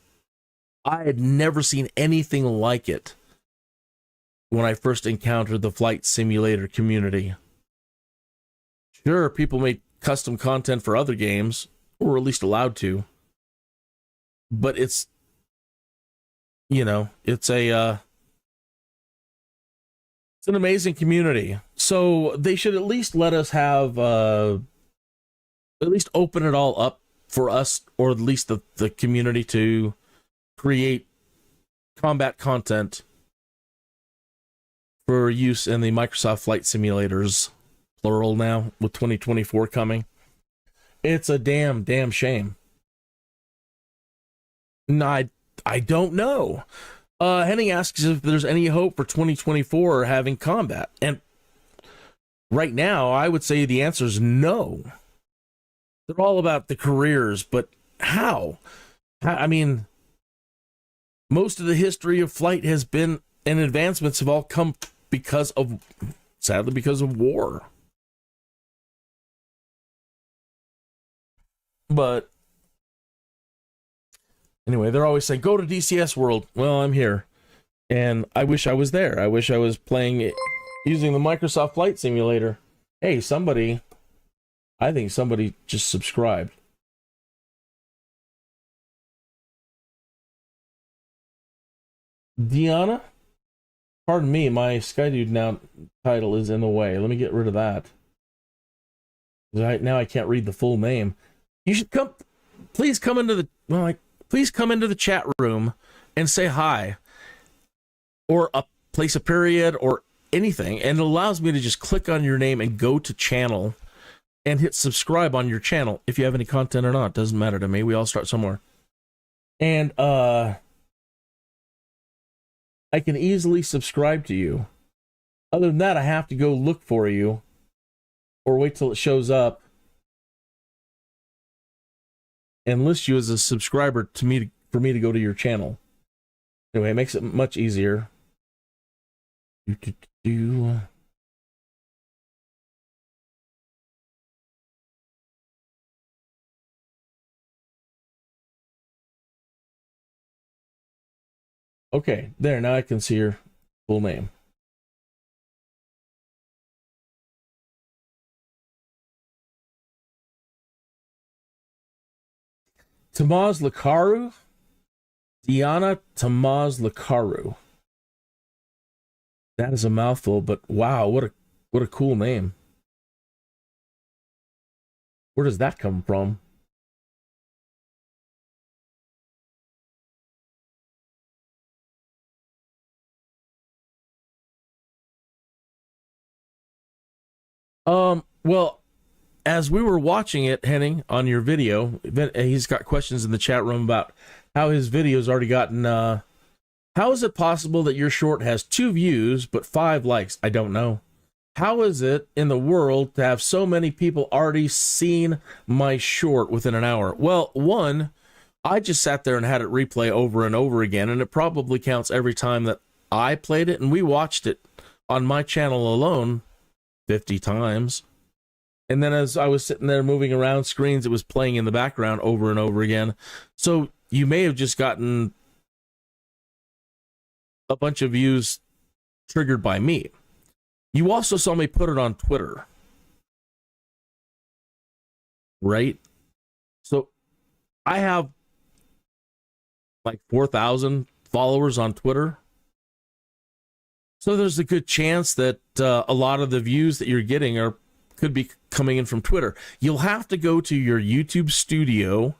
I had never seen anything like it when I first encountered the flight simulator community. Sure, people made custom content for other games, or at least allowed to, but it's, you know, it's an amazing community. So they should at least let us have, at least open it all up for us, or at least the community, to create combat content for use in the Microsoft Flight Simulators, plural now, with 2024 coming. It's a damn shame. No, I don't know. Henning asks if there's any hope for 2024 having combat. And right now, I would say the answer is no. They're all about the careers, but how? I mean, most of the history of flight has been, and advancements have all come sadly, because of war. But anyway, they're always saying, go to DCS World. Well, I'm here. And I wish I was there. I wish I was playing it using the Microsoft Flight Simulator. Hey, I think somebody just subscribed. Deanna? Pardon me, my Skydude now title is in the way. Let me get rid of that. Now I can't read the full name. You should please come into the chat room and say hi, or place a period or anything, and it allows me to just click on your name and go to channel and hit subscribe on your channel. If you have any content or not, doesn't matter to me. We all start somewhere. And I can easily subscribe to you. Other than that, I have to go look for you or wait till it shows up and list you as a subscriber for me to go to your channel. Anyway, it makes it much easier. Okay, there, now I can see your full name. Tamaz Lakaru? Diana Tamaz Lakaru. That is a mouthful, but wow, what a cool name. Where does that come from? Well, as we were watching it, Henning, on your video, he's got questions in the chat room about how his video's already gotten, how is it possible that your short has 2 views but 5 likes? I don't know. How is it in the world to have so many people already seen my short within an hour? Well, one, I just sat there and had it replay over and over again, and it probably counts every time that I played it, and we watched it on my channel alone 50 times. And then as I was sitting there moving around screens, it was playing in the background over and over again. So you may have just gotten a bunch of views triggered by me. You also saw me put it on Twitter, right? So I have like 4,000 followers on Twitter. So there's a good chance that a lot of the views that you're getting could be coming in from Twitter. You'll have to go to your YouTube studio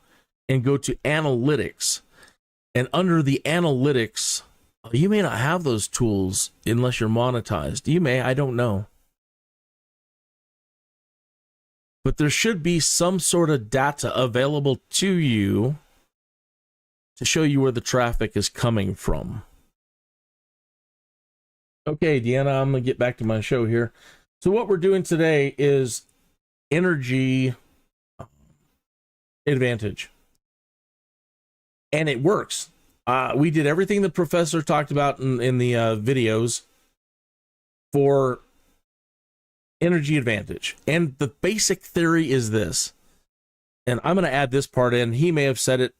and go to analytics. And under the analytics, you may not have those tools unless you're monetized. You may, I don't know. But there should be some sort of data available to you to show you where the traffic is coming from. Okay, Deanna, I'm going to get back to my show here. So what we're doing today is energy advantage. And it works. We did everything the professor talked about in the videos for energy advantage. And the basic theory is this. And I'm going to add this part in. He may have said it.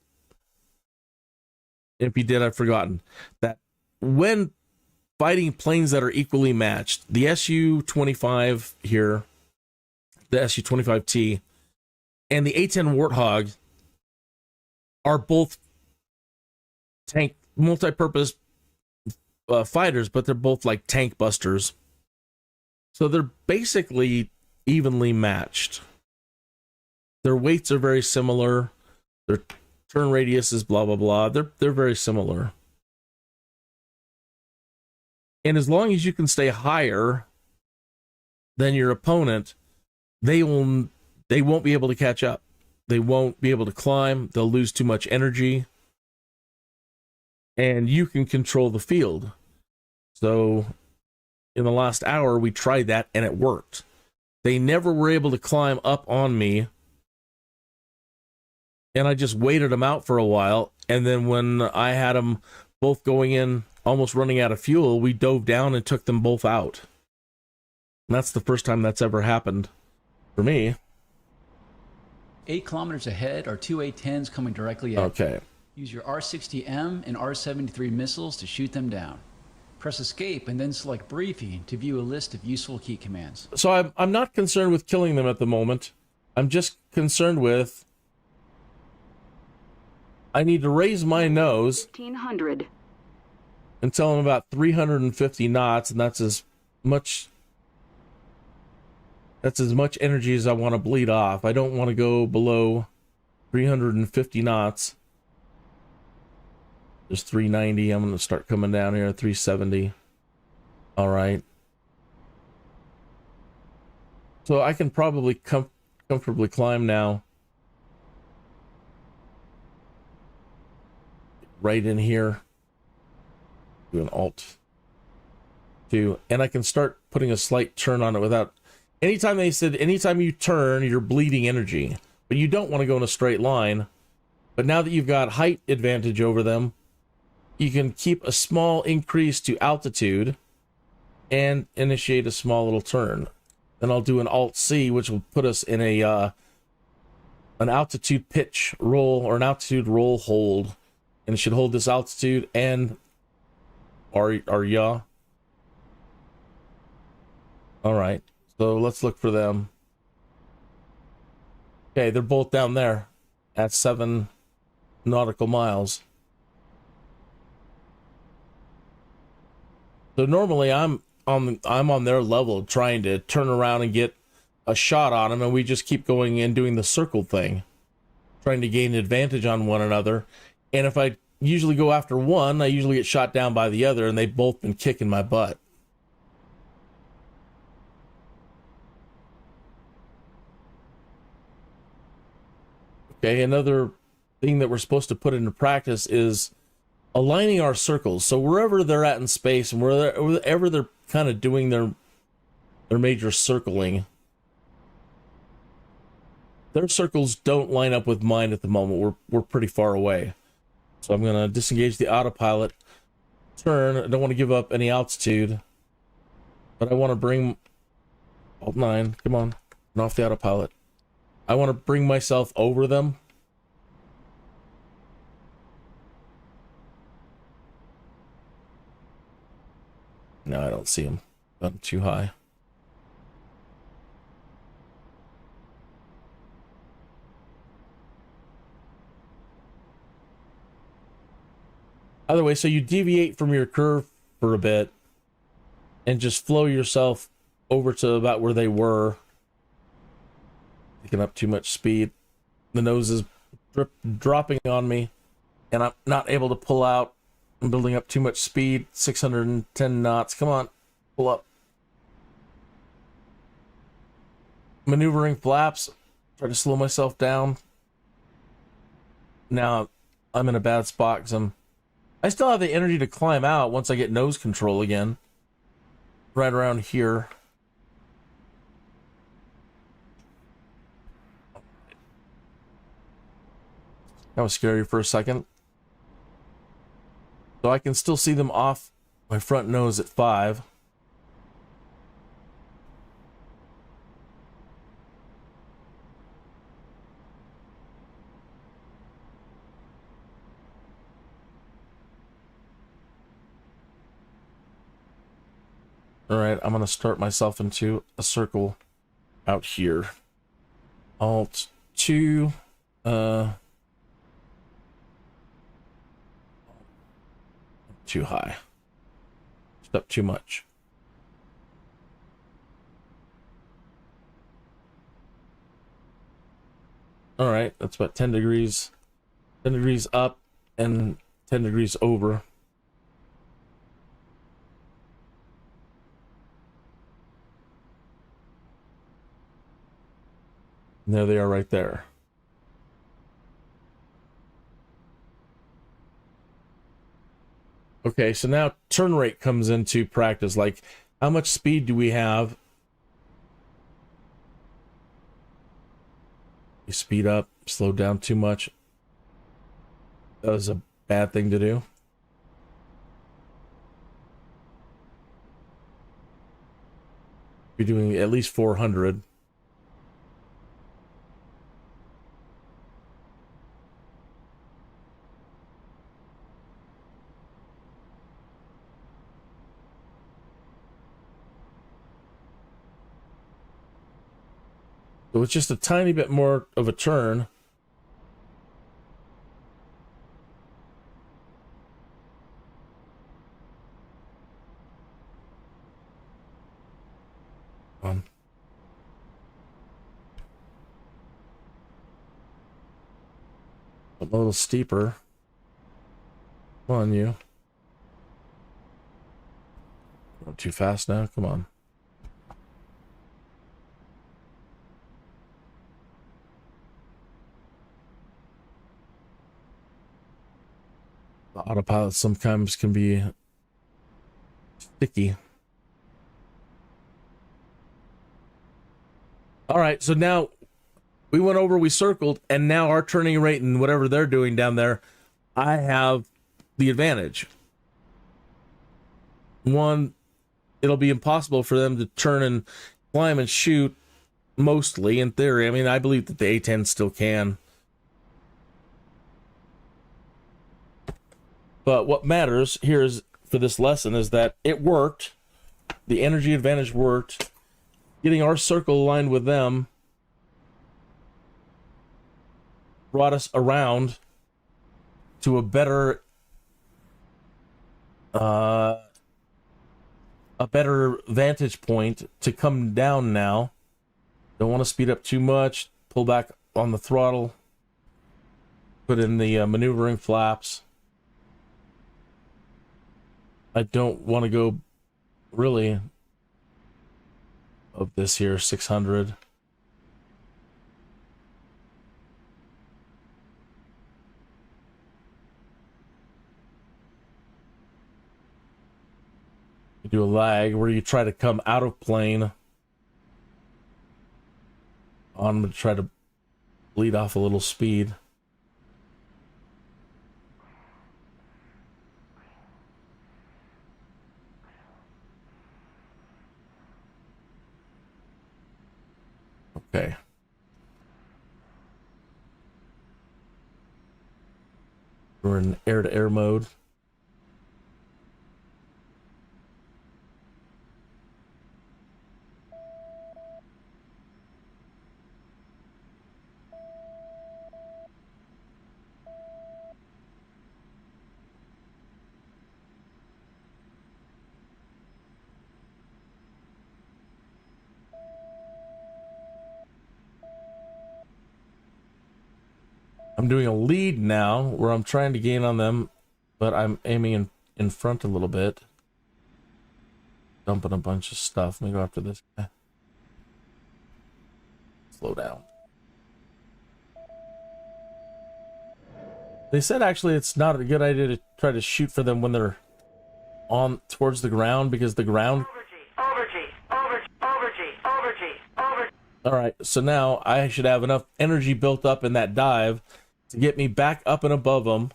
If he did, I've forgotten. That when fighting planes that are equally matched, the Su-25 here, the Su-25T, and the A-10 Warthog are both tank multi-purpose fighters, but they're both like tank busters. So they're basically evenly matched. Their weights are very similar. Their turn radius is blah, blah, blah. They're very similar. And as long as you can stay higher than your opponent, they won't be able to catch up. They won't be able to climb. They'll lose too much energy. And you can control the field. So in the last hour, we tried that and it worked. They never were able to climb up on me. And I just waited them out for a while. And then when I had them both going in, almost running out of fuel, we dove down and took them both out. And that's the first time that's ever happened for me. 8 kilometers ahead are 2 A-10s coming directly at you. Okay. Use your R-60M and R-73 missiles to shoot them down. Press escape and then select briefing to view a list of useful key commands. So I'm not concerned with killing them at the moment. I'm just concerned with... I need to raise my nose 1500. until I'm about 350 knots, and that's as much energy as I want to bleed off. I don't want to go below 350 knots. There's 390. I'm going to start coming down here at 370. All right. So I can probably comfortably climb now. Right in here. Do an Alt 2. And I can start putting a slight turn on it without... Anytime they said, anytime you turn, you're bleeding energy. But you don't want to go in a straight line. But now that you've got height advantage over them, you can keep a small increase to altitude and initiate a small little turn. Then I'll do an Alt-C, which will put us in a an altitude pitch roll or an altitude roll hold. And it should hold this altitude and our yaw. All right. So let's look for them. Okay, they're both down there at 7 nautical miles. So normally I'm on their level trying to turn around and get a shot on them, and we just keep going and doing the circle thing, trying to gain advantage on one another. And if I usually go after one, I usually get shot down by the other, and they've both been kicking my butt. Okay, another thing that we're supposed to put into practice is aligning our circles. So wherever they're at in space and wherever they're kind of doing their major circling, their circles don't line up with mine at the moment. We're pretty far away. So I'm going to disengage the autopilot, turn. I don't want to give up any altitude, but I want to bring Alt 9, come on, turn off the autopilot. I want to bring myself over them. No, I don't see them. I'm too high. Either way, so you deviate from your curve for a bit and just flow yourself over to about where they were. Picking up too much speed. The nose is dropping on me, and I'm not able to pull out. I'm building up too much speed. 610 knots. Come on, pull up. Maneuvering flaps. Try to slow myself down. Now I'm in a bad spot because I still have the energy to climb out once I get nose control again. Right around here. That was scary for a second. So I can still see them off my front nose at 5. All right, I'm going to start myself into a circle out here. Alt 2. Too high. Just up too much. All right, that's about 10 degrees. 10 degrees up and 10 degrees over. And there they are right there. Okay, so now turn rate comes into practice. Like, how much speed do we have You speed up, slow down too much. That was a bad thing to do. You're doing at least 400. So it's just a tiny bit more of a turn. A little steeper. Come on, you. Going too fast now. Come on. The autopilot sometimes can be sticky. All right, so now we went over, we circled, and now our turning rate and whatever they're doing down there, I have the advantage. One, it'll be impossible for them to turn and climb and shoot, mostly, in theory. I mean, I believe that the A-10 still can. But what matters here is, for this lesson, is that it worked. The energy advantage worked. Getting our circle aligned with them brought us around to a better vantage point to come down now. Don't want to speed up too much. Pull back on the throttle. Put in the maneuvering flaps. I don't want to go really of this here, 600. You do a lag where you try to come out of plane. I'm going to try to bleed off a little speed. Okay. We're in air-to-air mode. I'm doing a lead now where I'm trying to gain on them, but I'm aiming in front a little bit. Dumping a bunch of stuff. Let me go after this guy. Slow down. They said actually it's not a good idea to try to shoot for them when they're on towards the ground, because the ground... All right, so now I should have enough energy built up in that dive to get me back up and above them.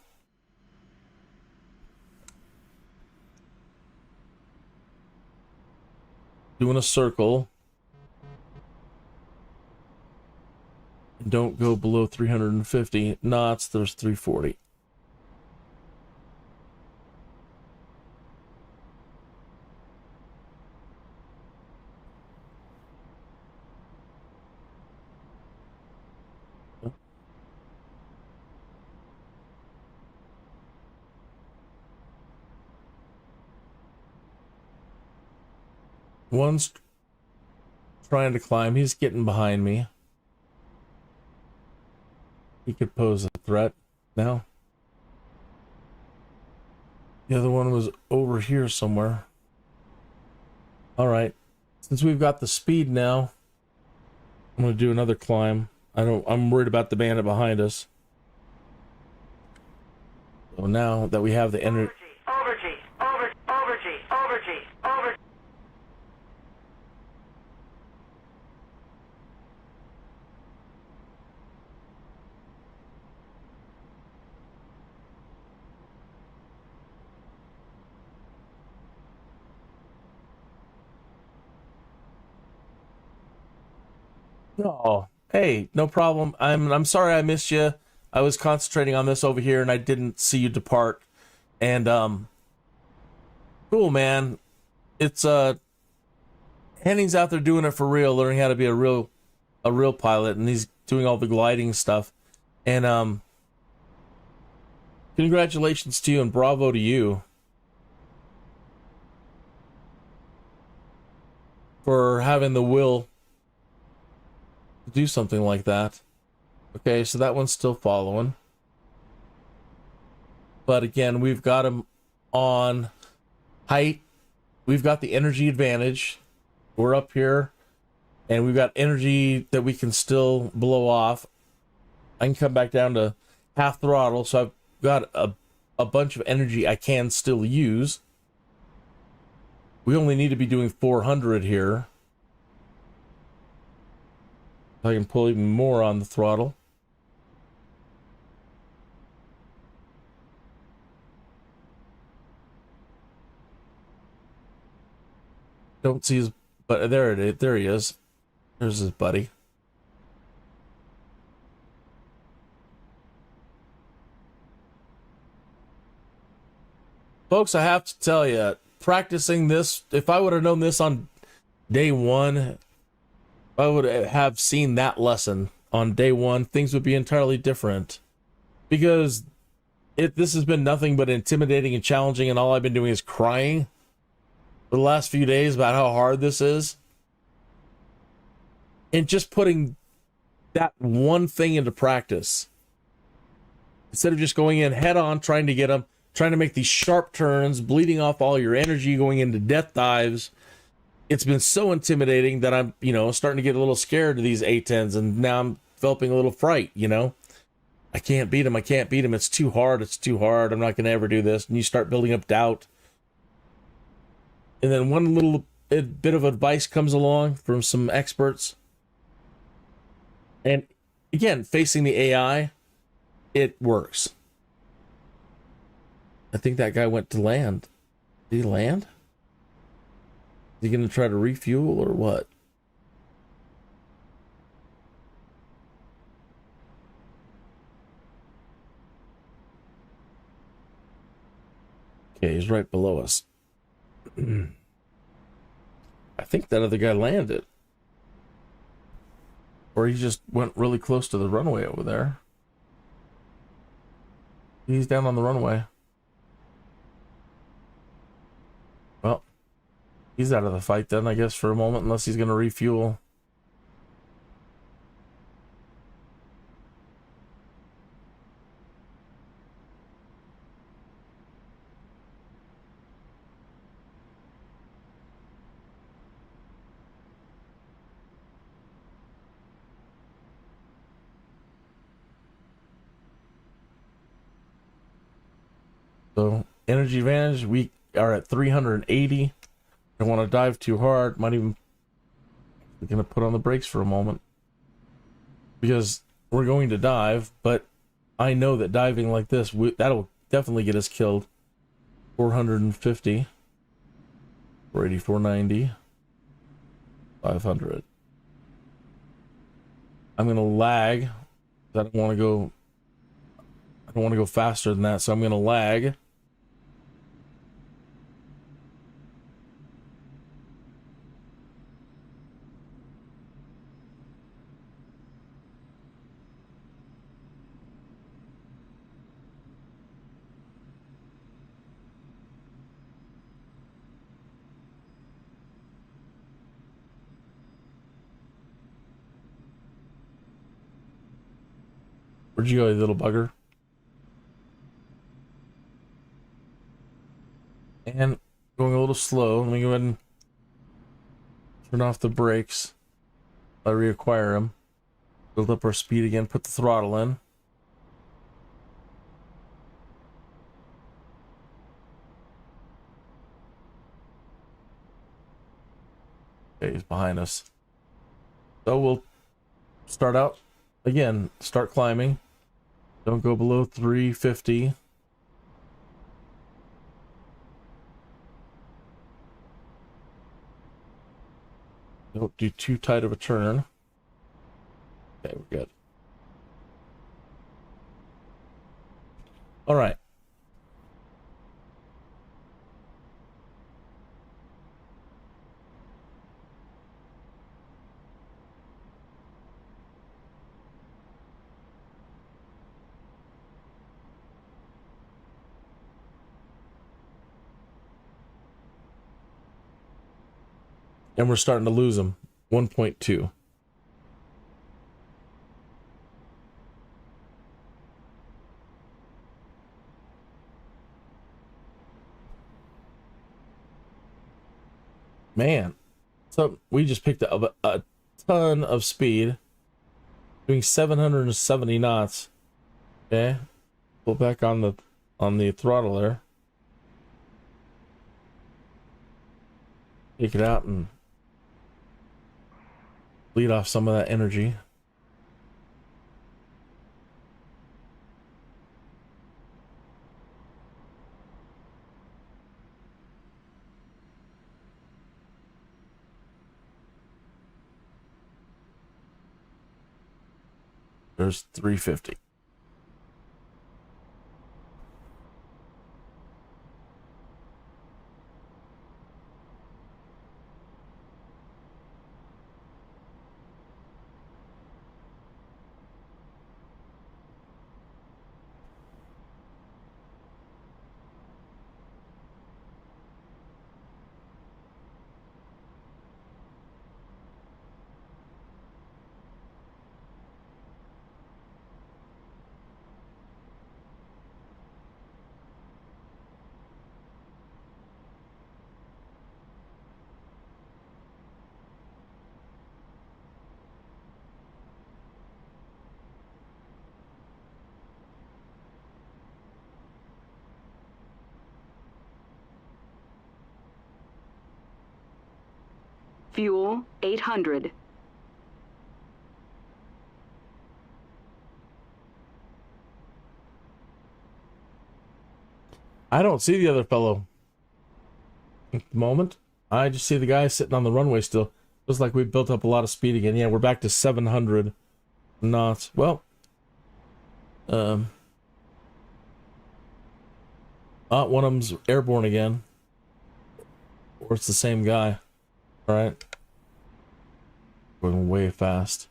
Doing a circle. Don't go below 350 knots. There's 340. One's trying to climb. He's getting behind me. He could pose a threat now. The other one was over here somewhere. All right. Since we've got the speed now, I'm going to do another climb. I'm worried about the bandit behind us. So now that we have the energy. Oh, hey, no problem. I'm sorry I missed you. I was concentrating on this over here and I didn't see you depart. And cool, man. It's Henning's out there doing it for real, learning how to be a real pilot, and he's doing all the gliding stuff. And congratulations to you and bravo to you for having the will to do something like that. Okay, so that one's still following. But again, we've got him on height. We've got the energy advantage. We're up here, and we've got energy that we can still blow off. I can come back down to half throttle, so I've got a bunch of energy I can still use. We only need to be doing 400 here. I can pull even more on the throttle. Don't see his, but there it is. There he is. There's his buddy. Folks, I have to tell you, practicing this, if I would have known this on day one, I would have seen that lesson on day one, things would be entirely different. Because this has been nothing but intimidating and challenging, and all I've been doing is crying for the last few days about how hard this is. And just putting that one thing into practice, instead of just going in head on, trying to get them, trying to make these sharp turns, bleeding off all your energy, going into death dives. It's been so intimidating that I'm, starting to get a little scared of these A-10s, and now I'm developing a little fright, I can't beat him. I can't beat him. It's too hard. It's too hard. I'm not going to ever do this. And you start building up doubt. And then one little bit of advice comes along from some experts. And again, facing the AI, it works. I think that guy went to land. Did he land? Is he going to try to refuel or what? Okay, he's right below us. I think that other guy landed. Or he just went really close to the runway over there. He's down on the runway. Well, he's out of the fight then, I guess, for a moment, unless he's going to refuel. So, energy advantage, we are at 380. Don't want to dive too hard. Might even... We're going to put on the brakes for a moment. Because we're going to dive, but I know that diving like this, that'll definitely get us killed. 450. 480, 490. 500. I'm going to lag. I don't want to go faster than that, so I'm going to lag. Where'd you go, you little bugger? And going a little slow. Let me go ahead and turn off the brakes. I reacquire them. Build up our speed again. Put the throttle in. Okay, he's behind us. So we'll start out again. Start climbing. Don't go below 350. Don't do too tight of a turn. Okay, we're good. All right. And we're starting to lose them. 1.2. Man. So we just picked up a ton of speed. Doing 770 knots. Okay. Pull back on the throttle there. Take it out and bleed off some of that energy. There's 350. Fuel 800. I don't see the other fellow at the moment. I just see the guy sitting on the runway still. Looks like we built up a lot of speed again. Yeah, we're back to 700 knots. Well, one of them's airborne again. Or it's the same guy. All right. Going way fast.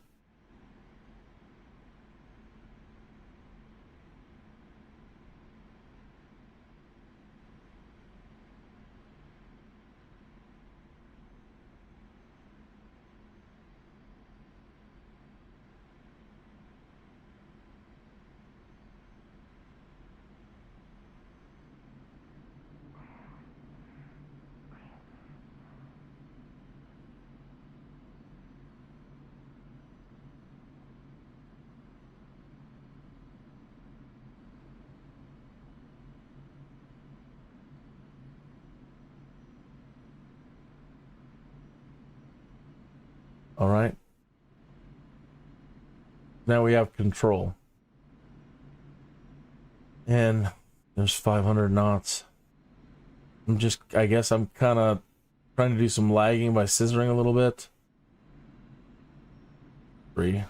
All right. Now we have control. And there's 500 knots. I guess I'm kind of trying to do some lagging by scissoring a little bit. 3.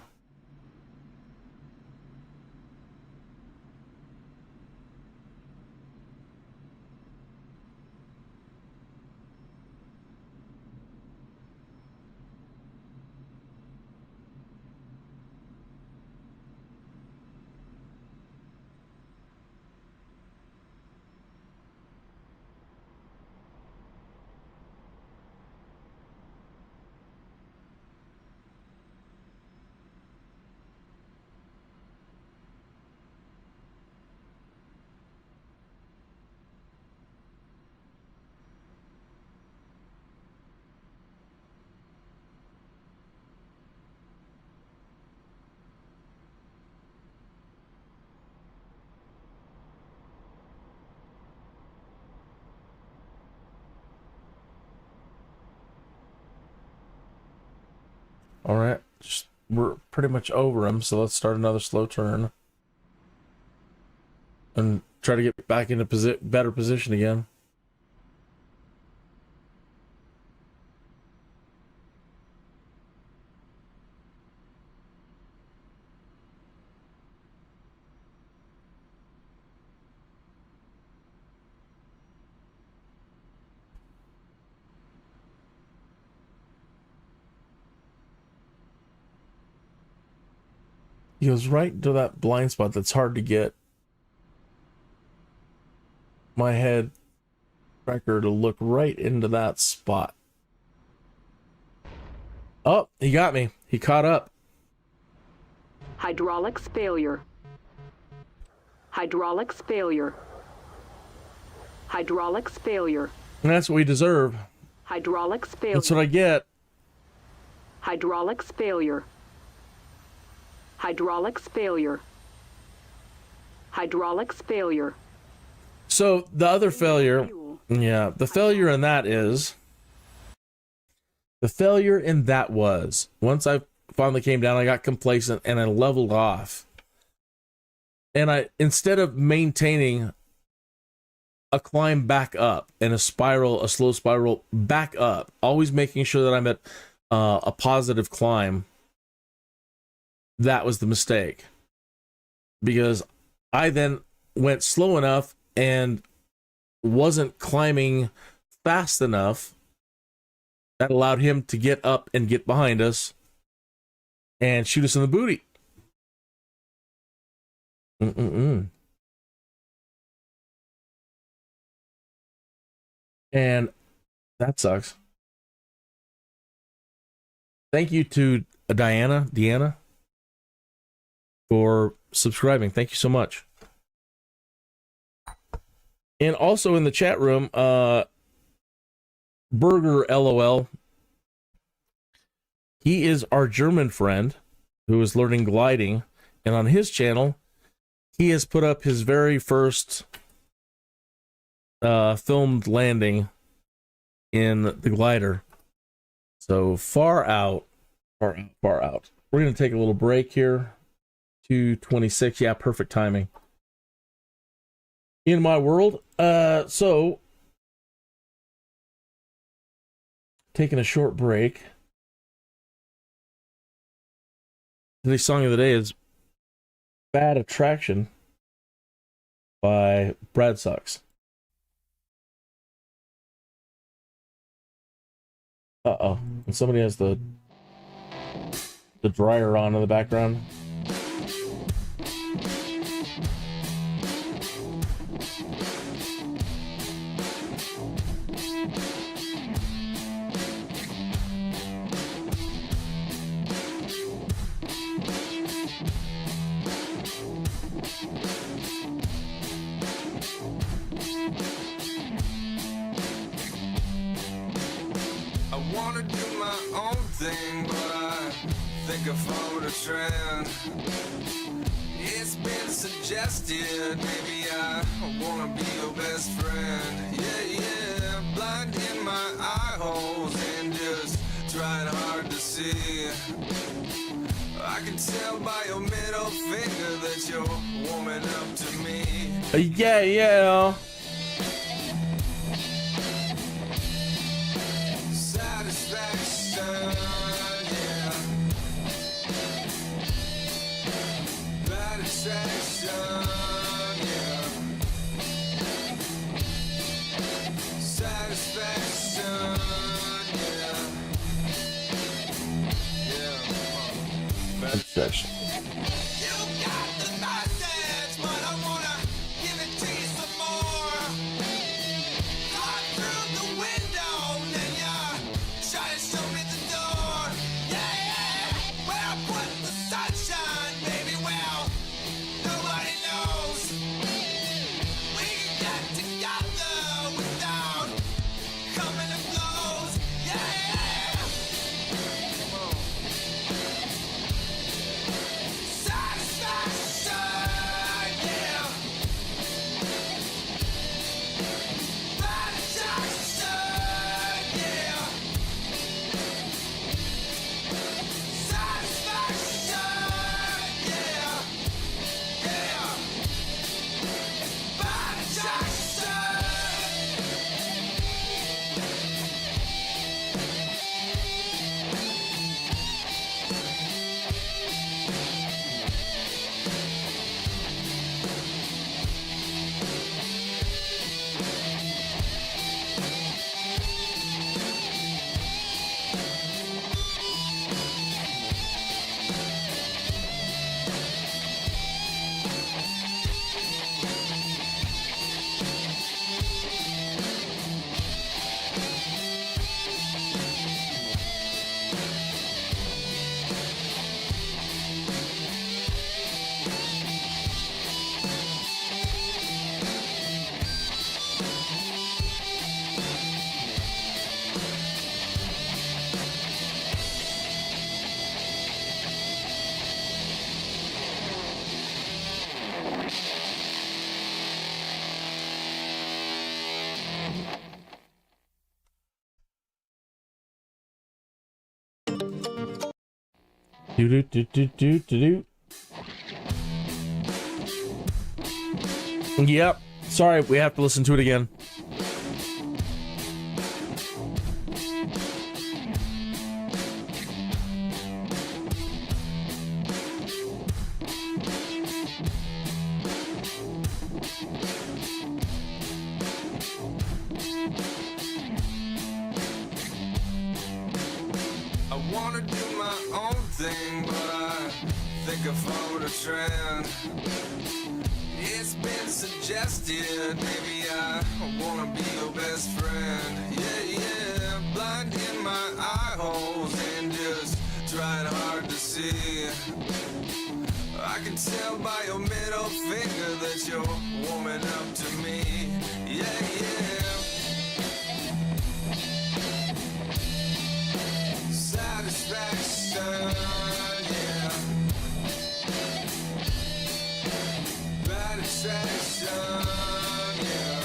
All right, we're pretty much over him, so let's start another slow turn and try to get back into better position again. He goes right to that blind spot that's hard to get my head tracker to look right into that spot. Oh, he got me. He caught up. Hydraulics failure. Hydraulics failure. Hydraulics failure. And that's what we deserve. Hydraulics failure. That's what I get. Hydraulics failure. Hydraulics failure. Hydraulics failure. So the other failure, yeah, the failure in that is, the failure in that was, once I finally came down, I got complacent and I leveled off. And I, instead of maintaining a climb back up and a spiral, a slow spiral back up, always making sure that I'm at a positive climb, that was the mistake. Because I then went slow enough and wasn't climbing fast enough. That allowed him to get up and get behind us and shoot us in the booty. And that sucks. Thank you to Deanna, for subscribing. Thank you so much. And also in the chat room, Burger LOL. He is our German friend who is learning gliding, and on his channel, he has put up his very first filmed landing in the glider. So far out. We're going to take a little break here. 2:26. Yeah, perfect timing. In my world. So taking a short break. Today's song of the day is Bad Attraction by Brad Sucks. Uh-oh. And somebody has the dryer on in the background. It's been suggested, maybe I wanna be your best friend. Yeah, blind in my eye holes and just trying hard to see. I can tell by your middle finger that you're warming up to me. Yeah. Satisfaction. Section. Do do do do do do. Yep. Sorry, we have to listen to it again. I wanna do my own thing, but I think I followed a trend. It's been suggested, maybe I wanna be your best friend. Yeah, yeah, blind in my eye holes and just trying hard to see. I can tell by your middle finger that you're warming up to me. Yeah, yeah. Satisfaction, yeah. Bad attraction, yeah.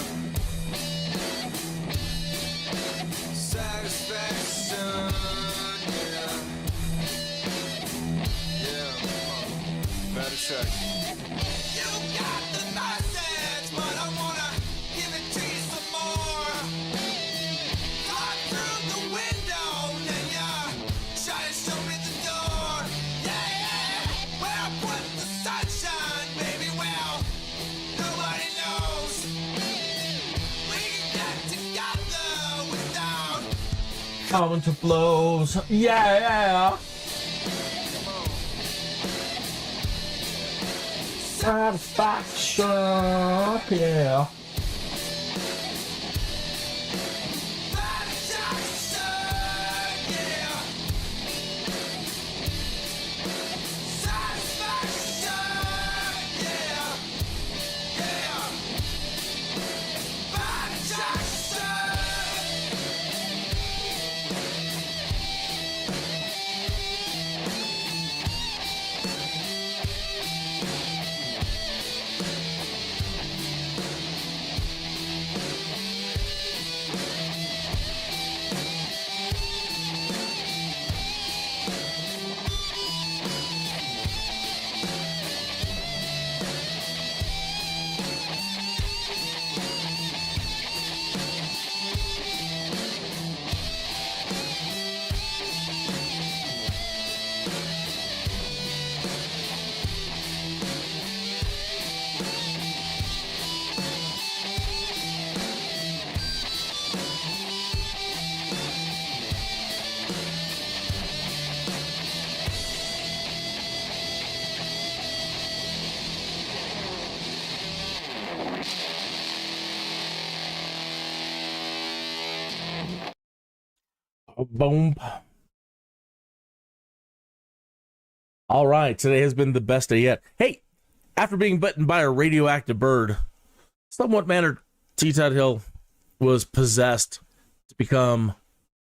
Satisfaction, yeah. Yeah, bad attraction. You got the message, but I wanna give it to you some more. Talk through the window, then you try to show me the door. Yeah, yeah. Where I put the sunshine, baby, well, nobody knows. We can get together without. Coming to blows. Yeah. Satisfaction. Yeah. Boom. All right, today has been the best day yet. Hey, after being bitten by a radioactive bird, somewhat mannered T. Tuthill was possessed to become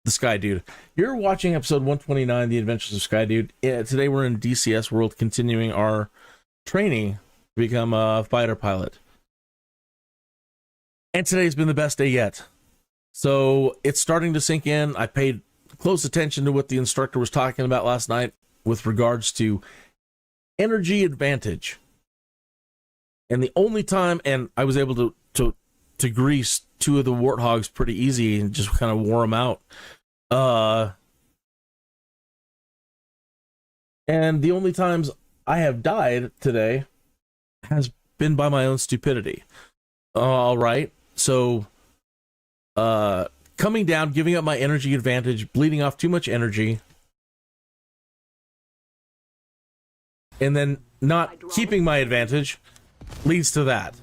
the Skydude. You're watching episode 129, The Adventures of Skydude. Today we're in DCS World, continuing our training to become a fighter pilot. And today's been the best day yet. So it's starting to sink in. I paid close attention to what the instructor was talking about last night with regards to energy advantage. And the only time, and I was able to grease two of the warthogs pretty easy and just kind of wore them out. And the only times I have died today has been by my own stupidity. All right. So, coming down, giving up my energy advantage, bleeding off too much energy, and then not keeping my advantage leads to that.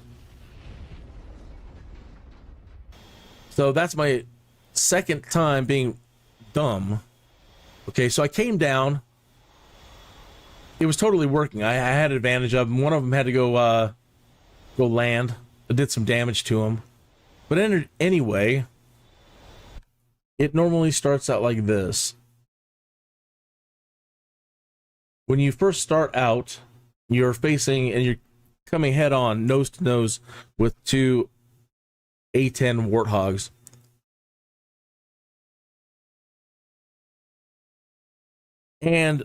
So that's my second time being dumb. Okay, so I came down. It was totally working. I had advantage of them. One of them had to go land. I did some damage to him. But anyway, it normally starts out like this. When you first start out, you're facing and you're coming head on, nose to nose, with two A-10 warthogs. And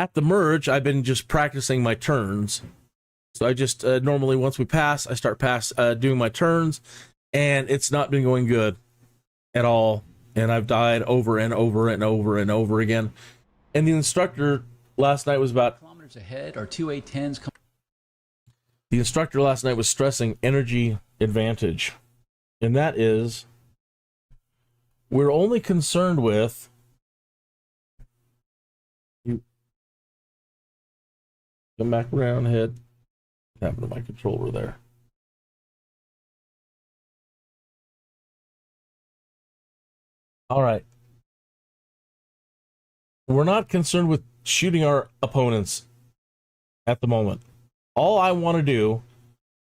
at the merge, I've been just practicing my turns. So I just normally once we pass, I start doing my turns, and it's not been going good at all. And I've died over and over and over and over again. And the instructor last night was about kilometers ahead are two A10s. The instructor last night was stressing energy advantage, and that is we're only concerned with you. Come back around, head. What happened to my controller there? All right. We're not concerned with shooting our opponents at the moment. All I want to do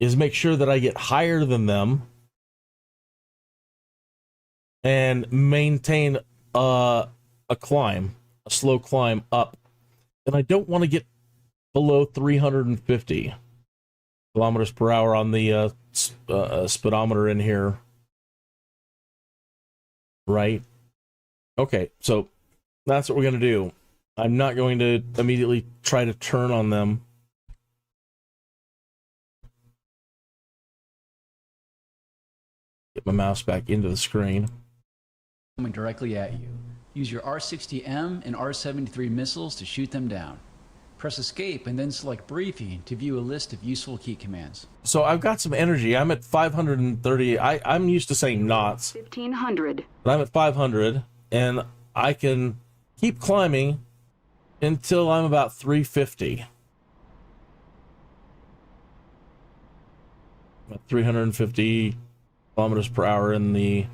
is make sure that I get higher than them and maintain a climb, a slow climb up. And I don't want to get below 350 kilometers per hour on the speedometer in here. Right? Okay, so that's what we're going to do. I'm not going to immediately try to turn on them. Get my mouse back into the screen. Coming directly at you. Use your R60M and R73 missiles to shoot them down. Press escape and then select briefing to view a list of useful key commands. So I've got some energy. I'm at 530. I'm used to saying knots. 1500. But I'm at 500, and I can keep climbing until I'm about 350. About 350 kilometers per hour in the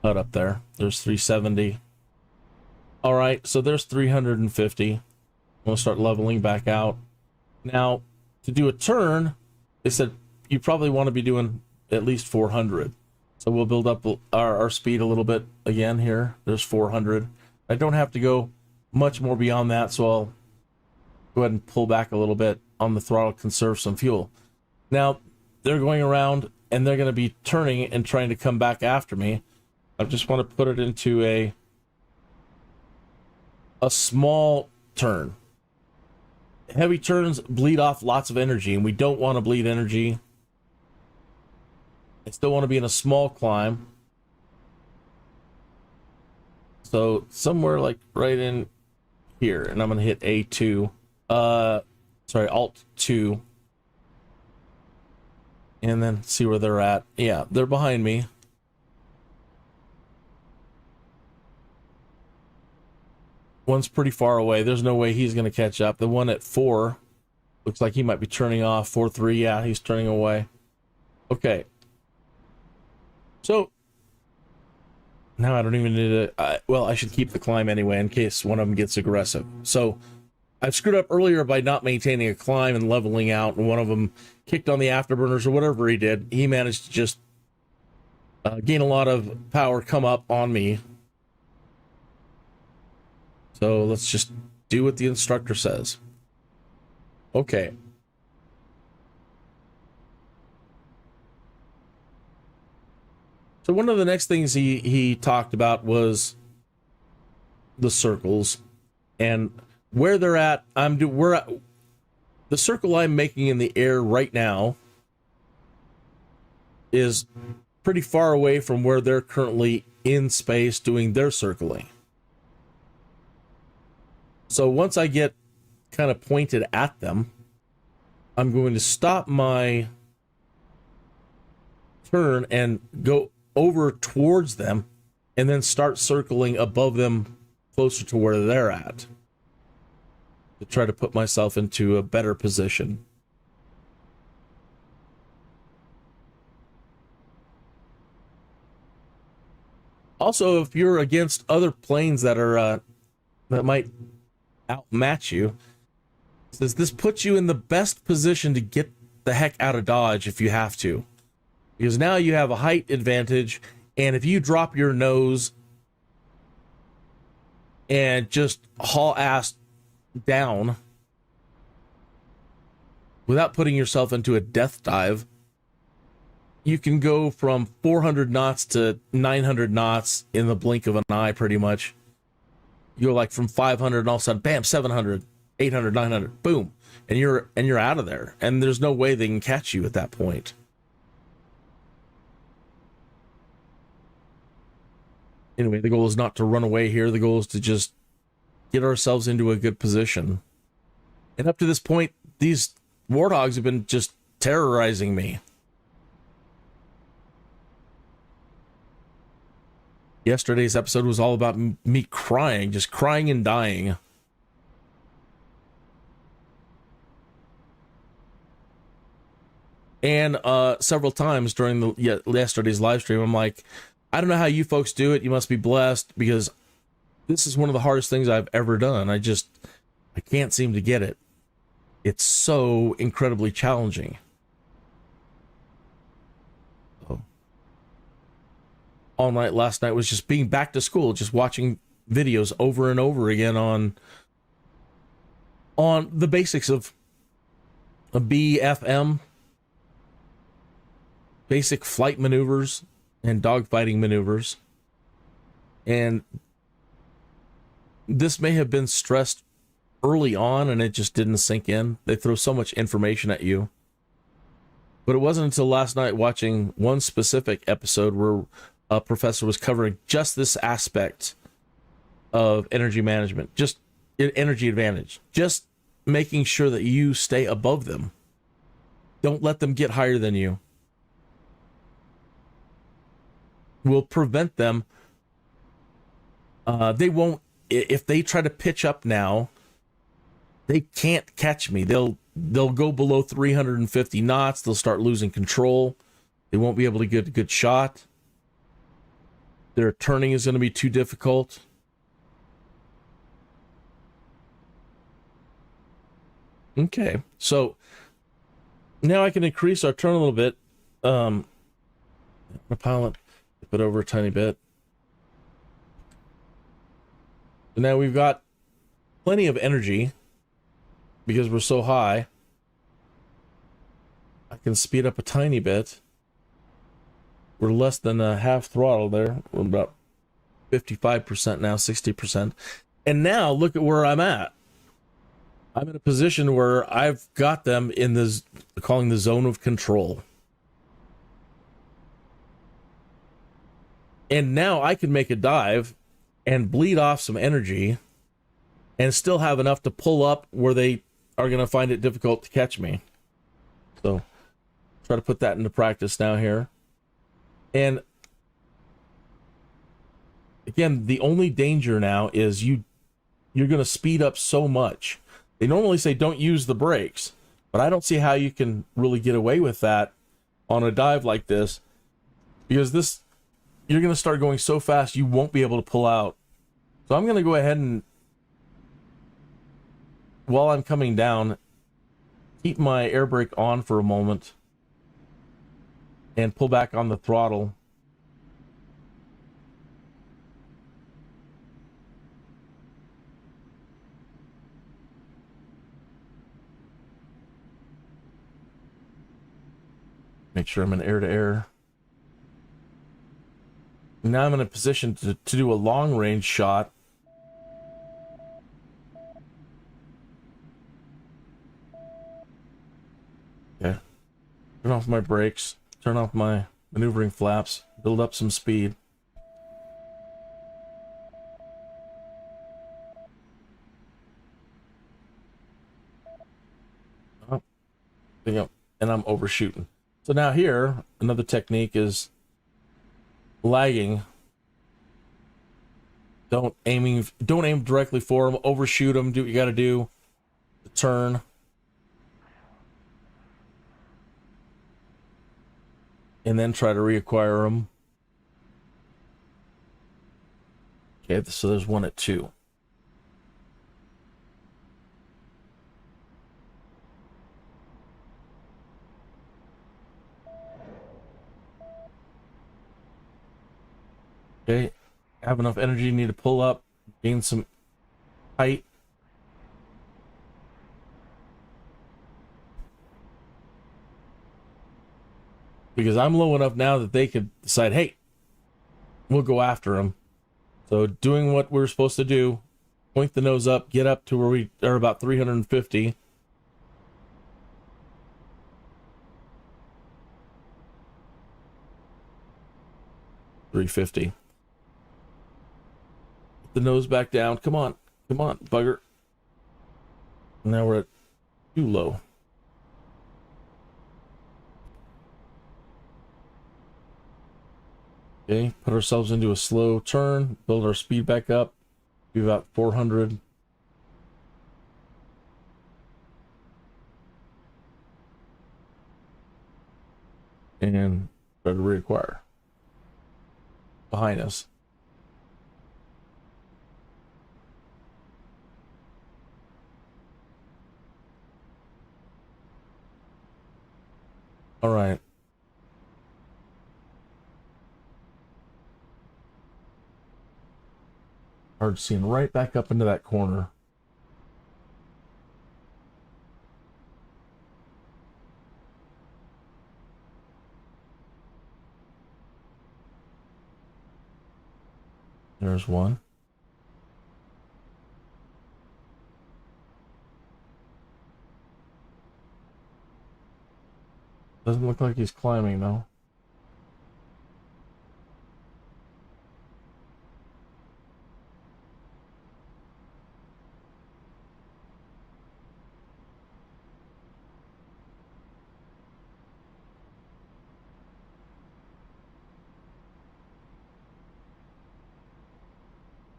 HUD up there. There's 370. All right, so there's 350. I'm going to start leveling back out. Now, to do a turn, they said you probably want to be doing at least 400. So we'll build up our speed a little bit again here. There's 400. I don't have to go much more beyond that, so I'll go ahead and pull back a little bit on the throttle, conserve some fuel. Now, they're going around, and they're going to be turning and trying to come back after me. I just want to put it into a small turn. Heavy turns bleed off lots of energy, and we don't want to bleed energy. I still want to be in a small climb. So somewhere like right in here, and I'm going to hit A2. Alt 2. And then see where they're at. Yeah, they're behind me. One's pretty far away. There's no way he's going to catch up. The one at 4 looks like he might be turning off. 4-3, yeah, he's turning away. Okay. So now I don't even need to... well, I should keep the climb anyway in case one of them gets aggressive. So I've screwed up earlier by not maintaining a climb and leveling out, and one of them kicked on the afterburners or whatever he did. He managed to just gain a lot of power, come up on me. So let's just do what the instructor says. Okay. So one of the next things he talked about was the circles and where they're at. The circle I'm making in the air right now is pretty far away from where they're currently in space doing their circling. So once I get kind of pointed at them, I'm going to stop my turn and go over towards them and then start circling above them closer to where they're at to try to put myself into a better position. Also, if you're against other planes that are that might outmatch you, it says this puts you in the best position to get the heck out of Dodge if you have to, because now you have a height advantage, and if you drop your nose and just haul ass down without putting yourself into a death dive, you can go from 400 knots to 900 knots in the blink of an eye, pretty much. You go like from 500 and all of a sudden, bam, 700, 800, 900, boom. And you're out of there. And there's no way they can catch you at that point. Anyway, the goal is not to run away here. The goal is to just get ourselves into a good position. And up to this point, these warthogs have been just terrorizing me. Yesterday's episode was all about me crying, just crying and dying. And several times during yesterday's live stream, I'm like, I don't know how you folks do it. You must be blessed, because this is one of the hardest things I've ever done. I can't seem to get it. It's so incredibly challenging. So, all night last night was just being back to school, just watching videos over and over again on the basics of a BFM, basic flight maneuvers and dogfighting maneuvers. And this may have been stressed early on and it just didn't sink in. They throw so much information at you. But it wasn't until last night watching one specific episode where a professor was covering just this aspect of energy management, just energy advantage, just making sure that you stay above them. Don't let them get higher than you. Will prevent them. They won't, if they try to pitch up now, they can't catch me. They'll go below 350 knots. They'll start losing control. They won't be able to get a good shot. Their turning is going to be too difficult. Okay, so now I can increase our turn a little bit. My pilot, put over a tiny bit. So now we've got plenty of energy because we're so high. I can speed up a tiny bit. We're less than a half throttle there. We're about 55% now, 60%. And now look at where I'm at. I'm in a position where I've got them in this, calling the zone of control. And now I can make a dive and bleed off some energy and still have enough to pull up where they are going to find it difficult to catch me. So try to put that into practice now here. And again, the only danger now is you're going to speed up so much. They normally say don't use the brakes, but I don't see how you can really get away with that on a dive like this, because this, you're going to start going so fast you won't be able to pull out. So I'm going to go ahead and, while I'm coming down, keep my air brake on for a moment and pull back on the throttle. Make sure I'm in air-to-air. Now I'm in a position to do a long-range shot. Okay. Turn off my brakes. Turn off my maneuvering flaps. Build up some speed. Oh. And I'm overshooting. So now here, another technique is lagging. Don't aim directly for them. Overshoot them. Do what you got to do. Turn. And then try to reacquire them. Okay, so there's one at 2. Okay, have enough energy, need to pull up, gain some height. Because I'm low enough now that they could decide, hey, we'll go after him. So doing what we're supposed to do, Point the nose up, get up to where we are about 350. $350. The nose back down. Come on, bugger. Now we're at too low. Okay, put ourselves into a slow turn, build our speed back up, be about 400. And try to reacquire. Behind us. All right. Hard seeing right back up into that corner. There's one. Doesn't look like he's climbing though.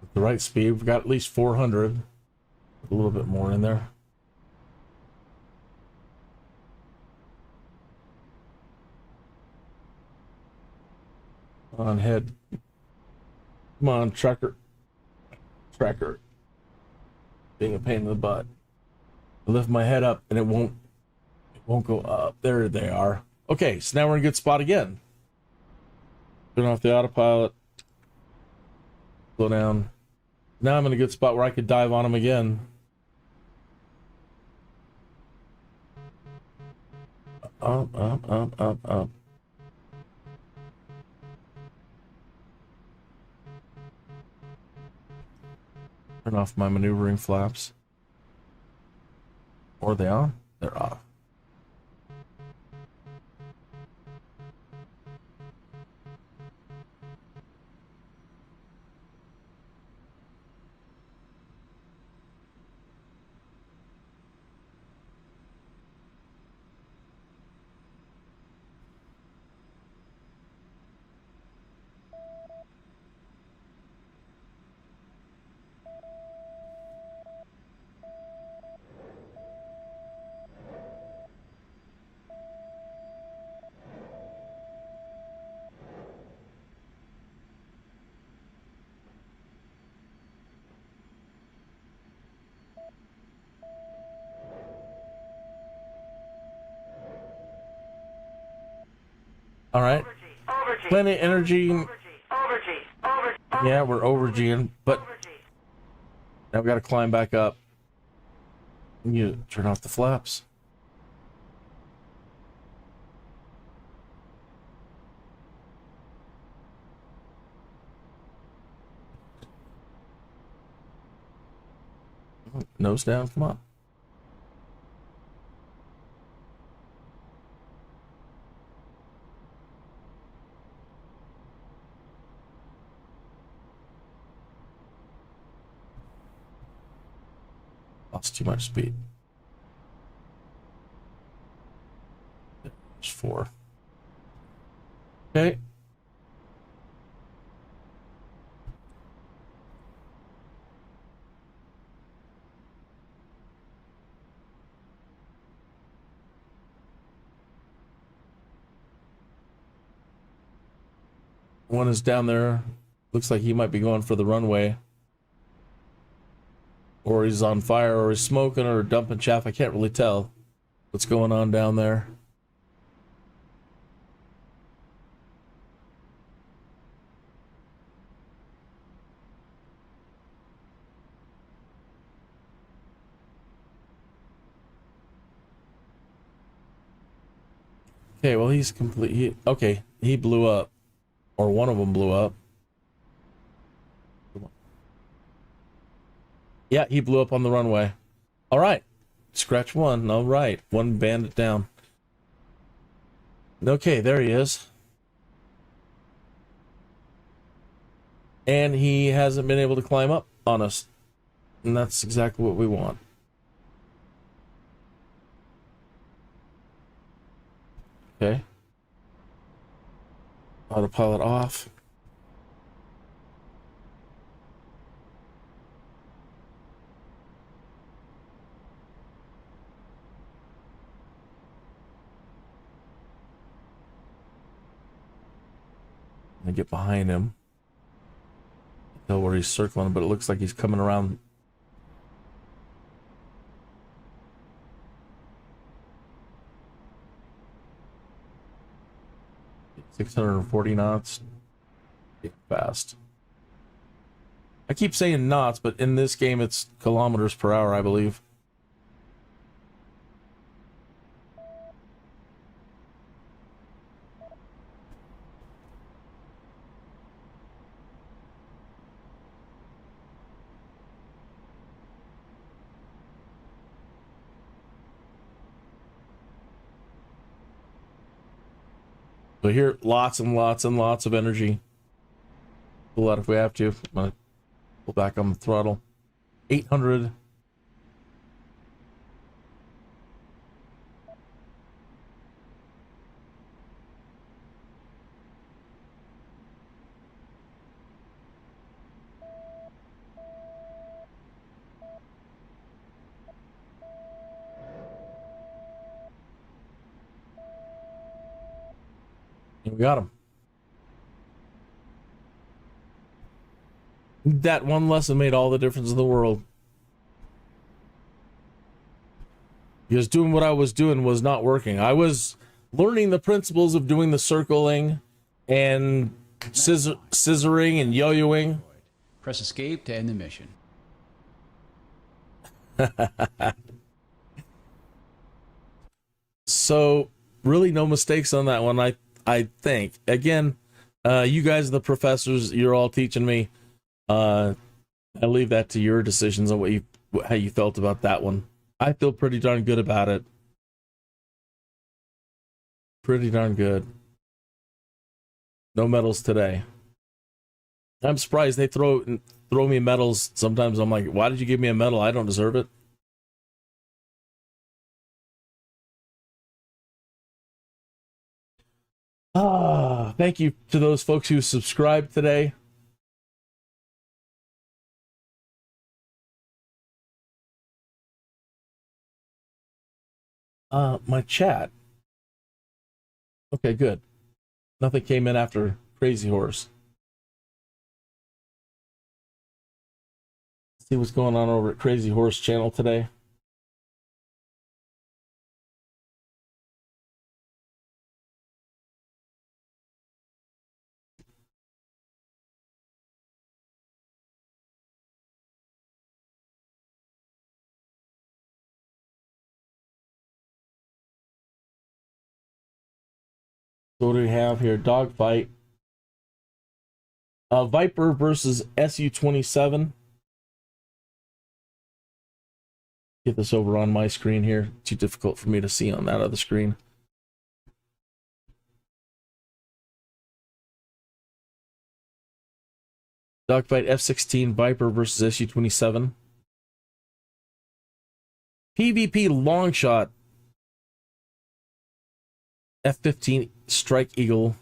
At the right speed, we've got at least 400. A little bit more in there. On head. Come on, tracker. Being a pain in the butt. I lift my head up and it won't go up. There they are. Okay, so now we're in a good spot again. Turn off the autopilot. Slow down. Now I'm in a good spot where I could dive on them again. Up. Turn off my maneuvering flaps. Or are they on? They're off. All right. Plenty of energy. Yeah, we're over-G'ing, but now we got to climb back up. You turn off the flaps. Nose down, come on. Lost too much speed. There's 4. Okay. One is down there. Looks like he might be going for the runway. Or he's on fire, or he's smoking, or dumping chaff. I can't really tell what's going on down there. Okay, well, he's complete. Okay, he blew up. Or one of them blew up. Yeah, he blew up on the runway. All right. Scratch one. All right. One bandit down. Okay, there he is. And he hasn't been able to climb up on us. And that's exactly what we want. Okay. Autopilot off. I get behind him. Tell where he's circling, but it looks like he's coming around. $640 knots. Get fast. I keep saying knots, but in this game it's kilometers per hour, I believe. So here, lots and lots and lots of energy. Pull out if we have to. I'm gonna pull back on the throttle. 800. And we got him. That one lesson made all the difference in the world. Because doing what I was doing was not working. I was learning the principles of doing the circling and scissoring and yo-yoing. Press escape to end the mission. So, really no mistakes on that one, I think. Again, you guys are the professors. You're all teaching me. I leave that to your decisions on how you felt about that one. I feel pretty darn good about it. Pretty darn good. No medals today. I'm surprised they throw me medals. Sometimes I'm like, why did you give me a medal? I don't deserve it. Thank you to those folks who subscribed today. My chat. Okay, good. Nothing came in after Crazy Horse. Let's see what's going on over at Crazy Horse channel today. So what do we have here? Dogfight. Viper versus SU-27. Get this over on my screen here. Too difficult for me to see on that other screen. Dogfight F-16 Viper versus SU-27. PvP Longshot F-15 Strike Eagle.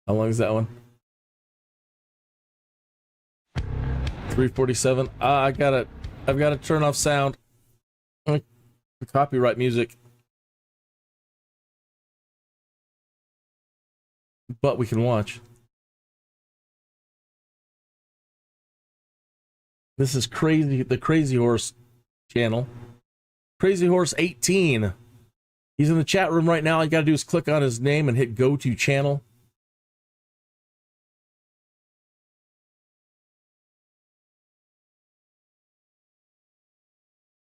How long is that one? 347. I've got to turn off sound. Copyright music. But we can watch. This is crazy. The Crazy Horse channel. Crazy Horse 18. He's in the chat room right now. All you got to do is click on his name and hit go to channel.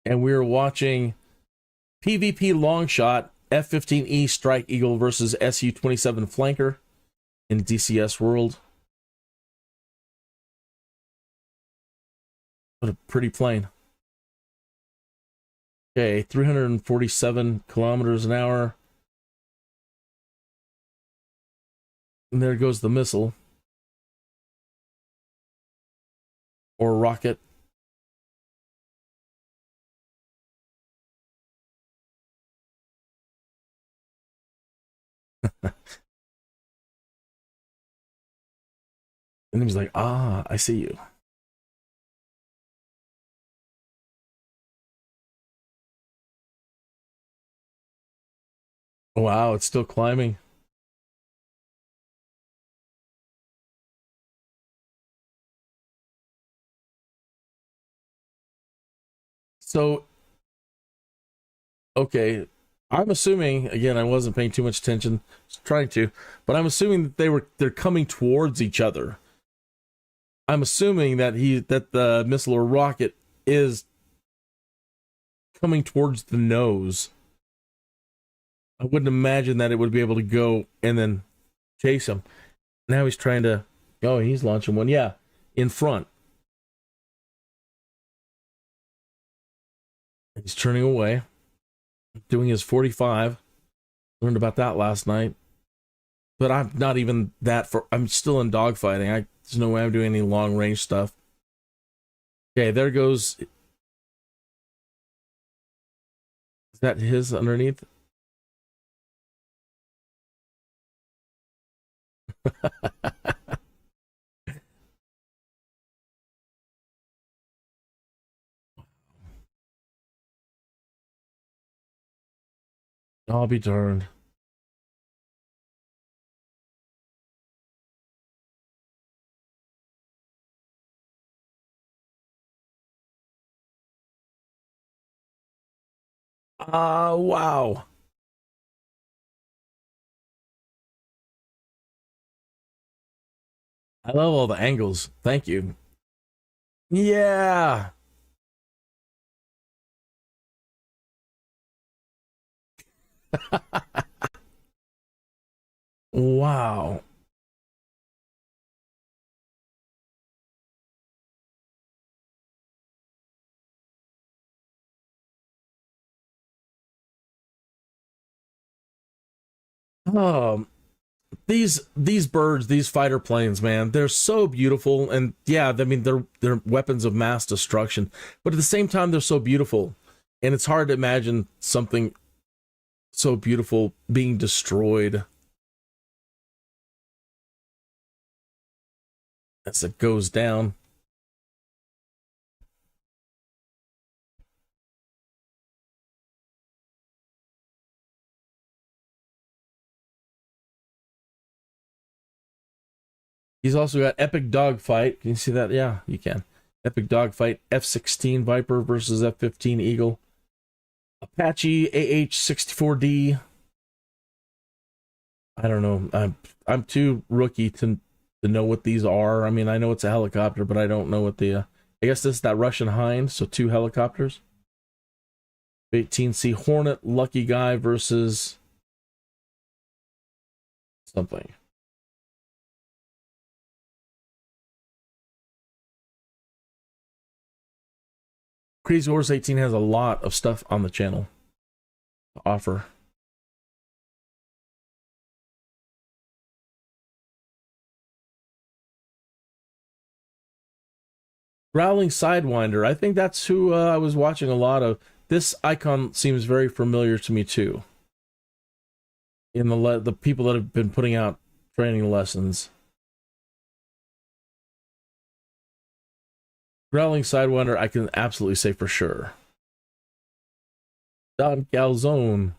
And we're watching PvP Longshot F-15E Strike Eagle versus SU-27 Flanker in DCS World. What a pretty plane. Okay, 347 kilometers an hour. And there goes the missile. Or rocket. And he's like, ah, I see you. Wow, it's still climbing. So, okay, I'm assuming, again, I wasn't paying too much attention, trying to, but I'm assuming that they're coming towards each other. I'm assuming that the missile or rocket is coming towards the nose. I wouldn't imagine that it would be able to go and then chase him. Now he's trying to, oh, he's launching one. Yeah, in front. He's turning away, doing his 45. Learned about that last night. But I'm not even that I'm still in dogfighting. There's no way I'm doing any long range stuff. Okay, there goes. Is that his underneath? I'll be darned. Wow. I love all the angles. Thank you. Yeah. Wow. These birds, these fighter planes, man, they're so beautiful. And yeah, I mean, they're weapons of mass destruction, but at the same time, they're so beautiful. And it's hard to imagine something so beautiful being destroyed as it goes down. He's also got Epic Dogfight. Can you see that? Yeah, you can. Epic Dogfight, F-16 Viper versus F-15 Eagle. Apache AH-64D. I don't know. I'm too rookie to know what these are. I mean, I know it's a helicopter, but I don't know what the... I guess this is that Russian Hind, so 2 helicopters. 18C Hornet Lucky Guy versus... something. Crazy Horse 18 has a lot of stuff on the channel to offer. Growling Sidewinder. I think that's who I was watching a lot of. This icon seems very familiar to me too. In the people that have been putting out training lessons. Growling Sidewinder, I can absolutely say for sure. Don Calzone.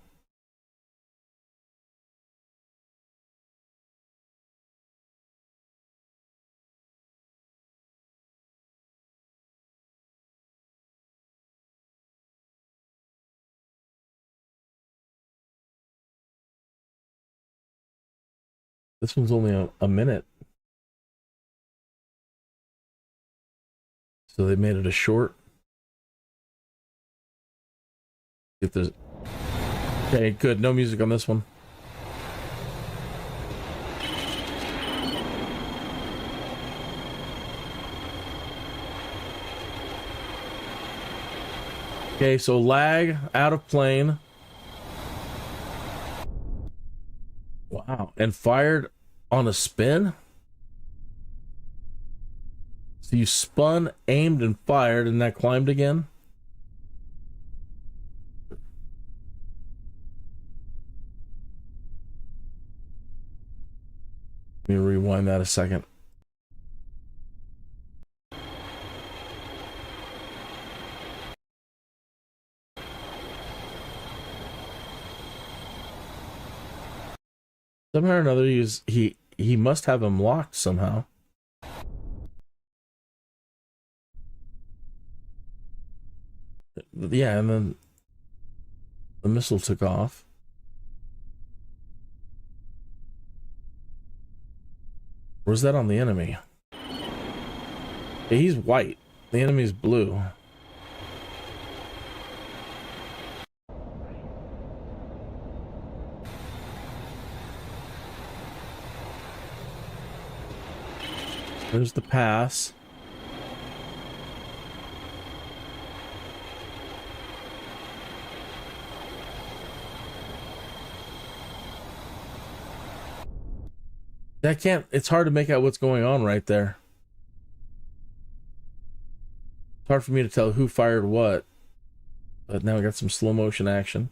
This one's only a minute. So they made it a short. Get this. Okay, good. No music on this one. Okay, so lag, out of plane. Wow, and fired on a spin? So you spun, aimed, and fired, and that climbed again? Let me rewind that a second. Somehow or another, he must have him locked somehow. Yeah, and then the missile took off. Where's that on the enemy? Yeah, he's white. The enemy's blue. There's the pass. It's hard to make out what's going on right there. It's hard for me to tell who fired what. But now we got some slow motion action.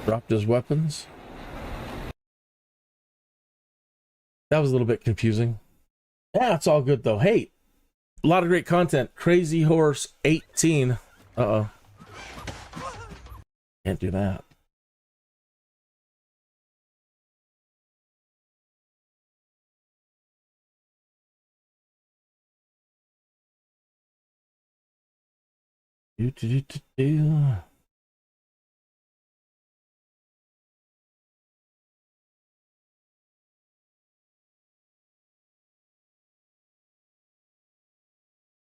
Dropped his weapons. That was a little bit confusing. Yeah, it's all good though. Hey, a lot of great content. Crazy Horse 18. Uh-oh. Can't do that. Do.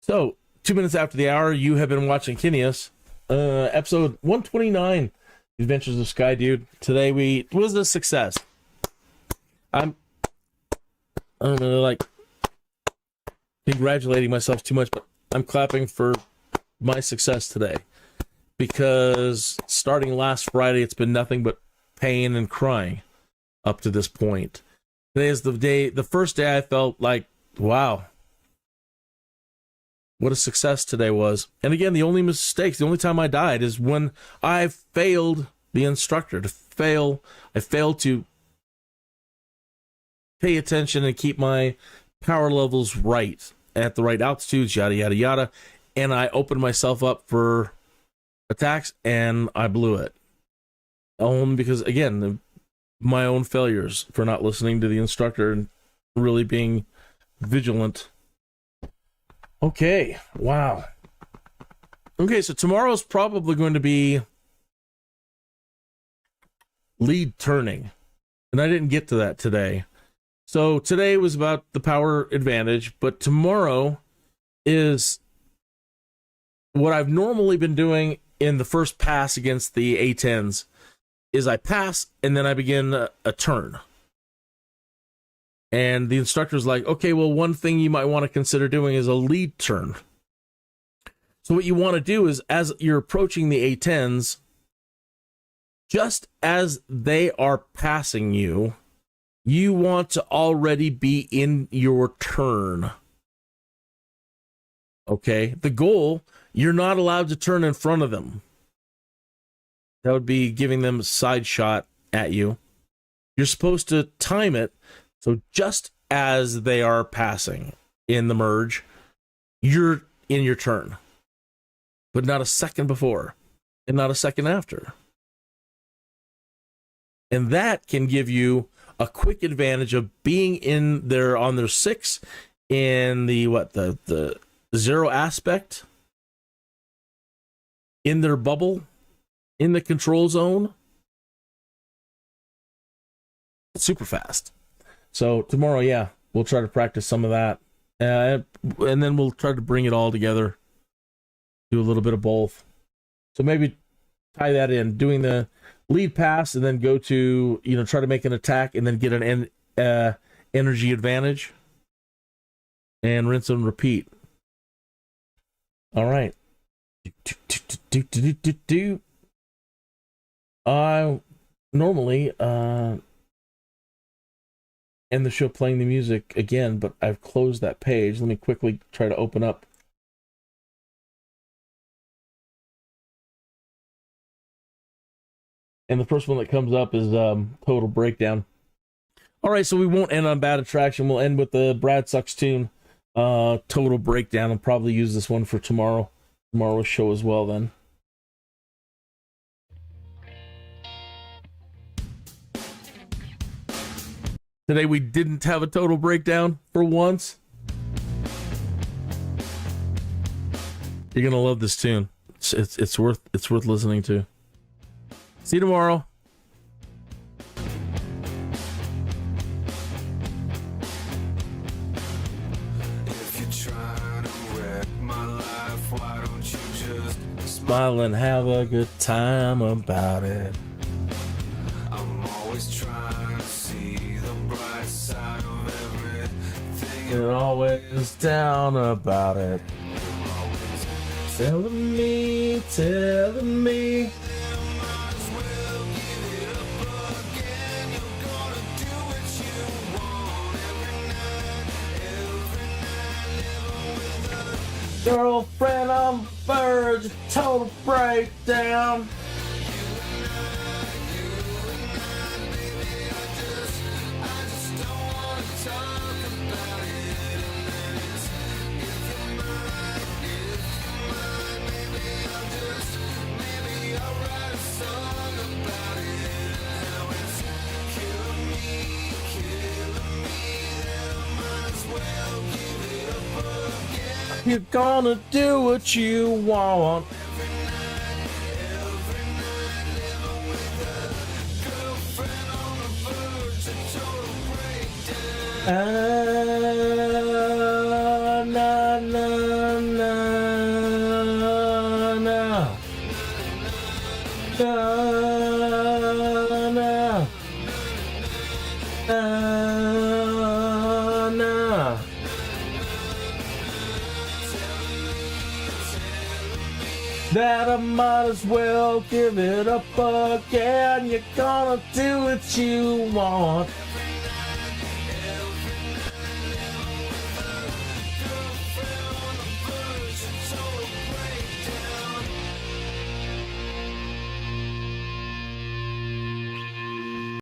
So, 2 minutes after the hour, you have been watching Kineas, episode 129, Adventures of Skydude. Today it was a success. I'm really like congratulating myself too much, but I'm clapping for my success today because starting last Friday, it's been nothing but pain and crying up to this point. Today is the first day I felt like, wow. What a success today was. And again, the only time I died is when I failed the instructor. I failed to pay attention and keep my power levels right at the right altitudes, yada, yada, yada. And I opened myself up for attacks and I blew it. Because, again, my own failures for not listening to the instructor and really being vigilant. Okay, wow. Okay, so tomorrow's probably going to be lead turning. And I didn't get to that today. So today was about the power advantage, but tomorrow is what I've normally been doing in the first pass against the A10s is I pass and then I begin a turn. And the instructor's like, okay, well, one thing you might want to consider doing is a lead turn. So what you want to do is, as you're approaching the A10s, just as they are passing you, you want to already be in your turn. Okay? The goal, you're not allowed to turn in front of them. That would be giving them a side shot at you. You're supposed to time it. So just as they are passing in the merge, you're in your turn. But not a second before and not a second after. And that can give you a quick advantage of being in there on their 6 in the zero aspect, in their bubble, in the control zone. It's super fast. So tomorrow, yeah, we'll try to practice some of that. And then we'll try to bring it all together. Do a little bit of both. So maybe tie that in, doing the lead pass and then go to, try to make an attack and then get an energy advantage. And rinse and repeat. All right. I normally end the show playing the music again, but I've closed that page. Let me quickly try to open up. And the first one that comes up is Total Breakdown. All right, so we won't end on Bad Attraction. We'll end with the Brad Sucks tune, Total Breakdown. I'll probably use this one for tomorrow's show as well then. Today we didn't have a total breakdown for once. You're gonna love this tune. It's worth listening to. See you tomorrow. If you're trying to wreck my life, why don't you just Smile and have a good time about it. I'm always trying to see the bright side of everything. You're always down about it. Telling me. Girlfriend on the verge of total breakdown. You're gonna do what you want. Na, na, na, na. Na. That I might as well give it up again. You're gonna do what you want.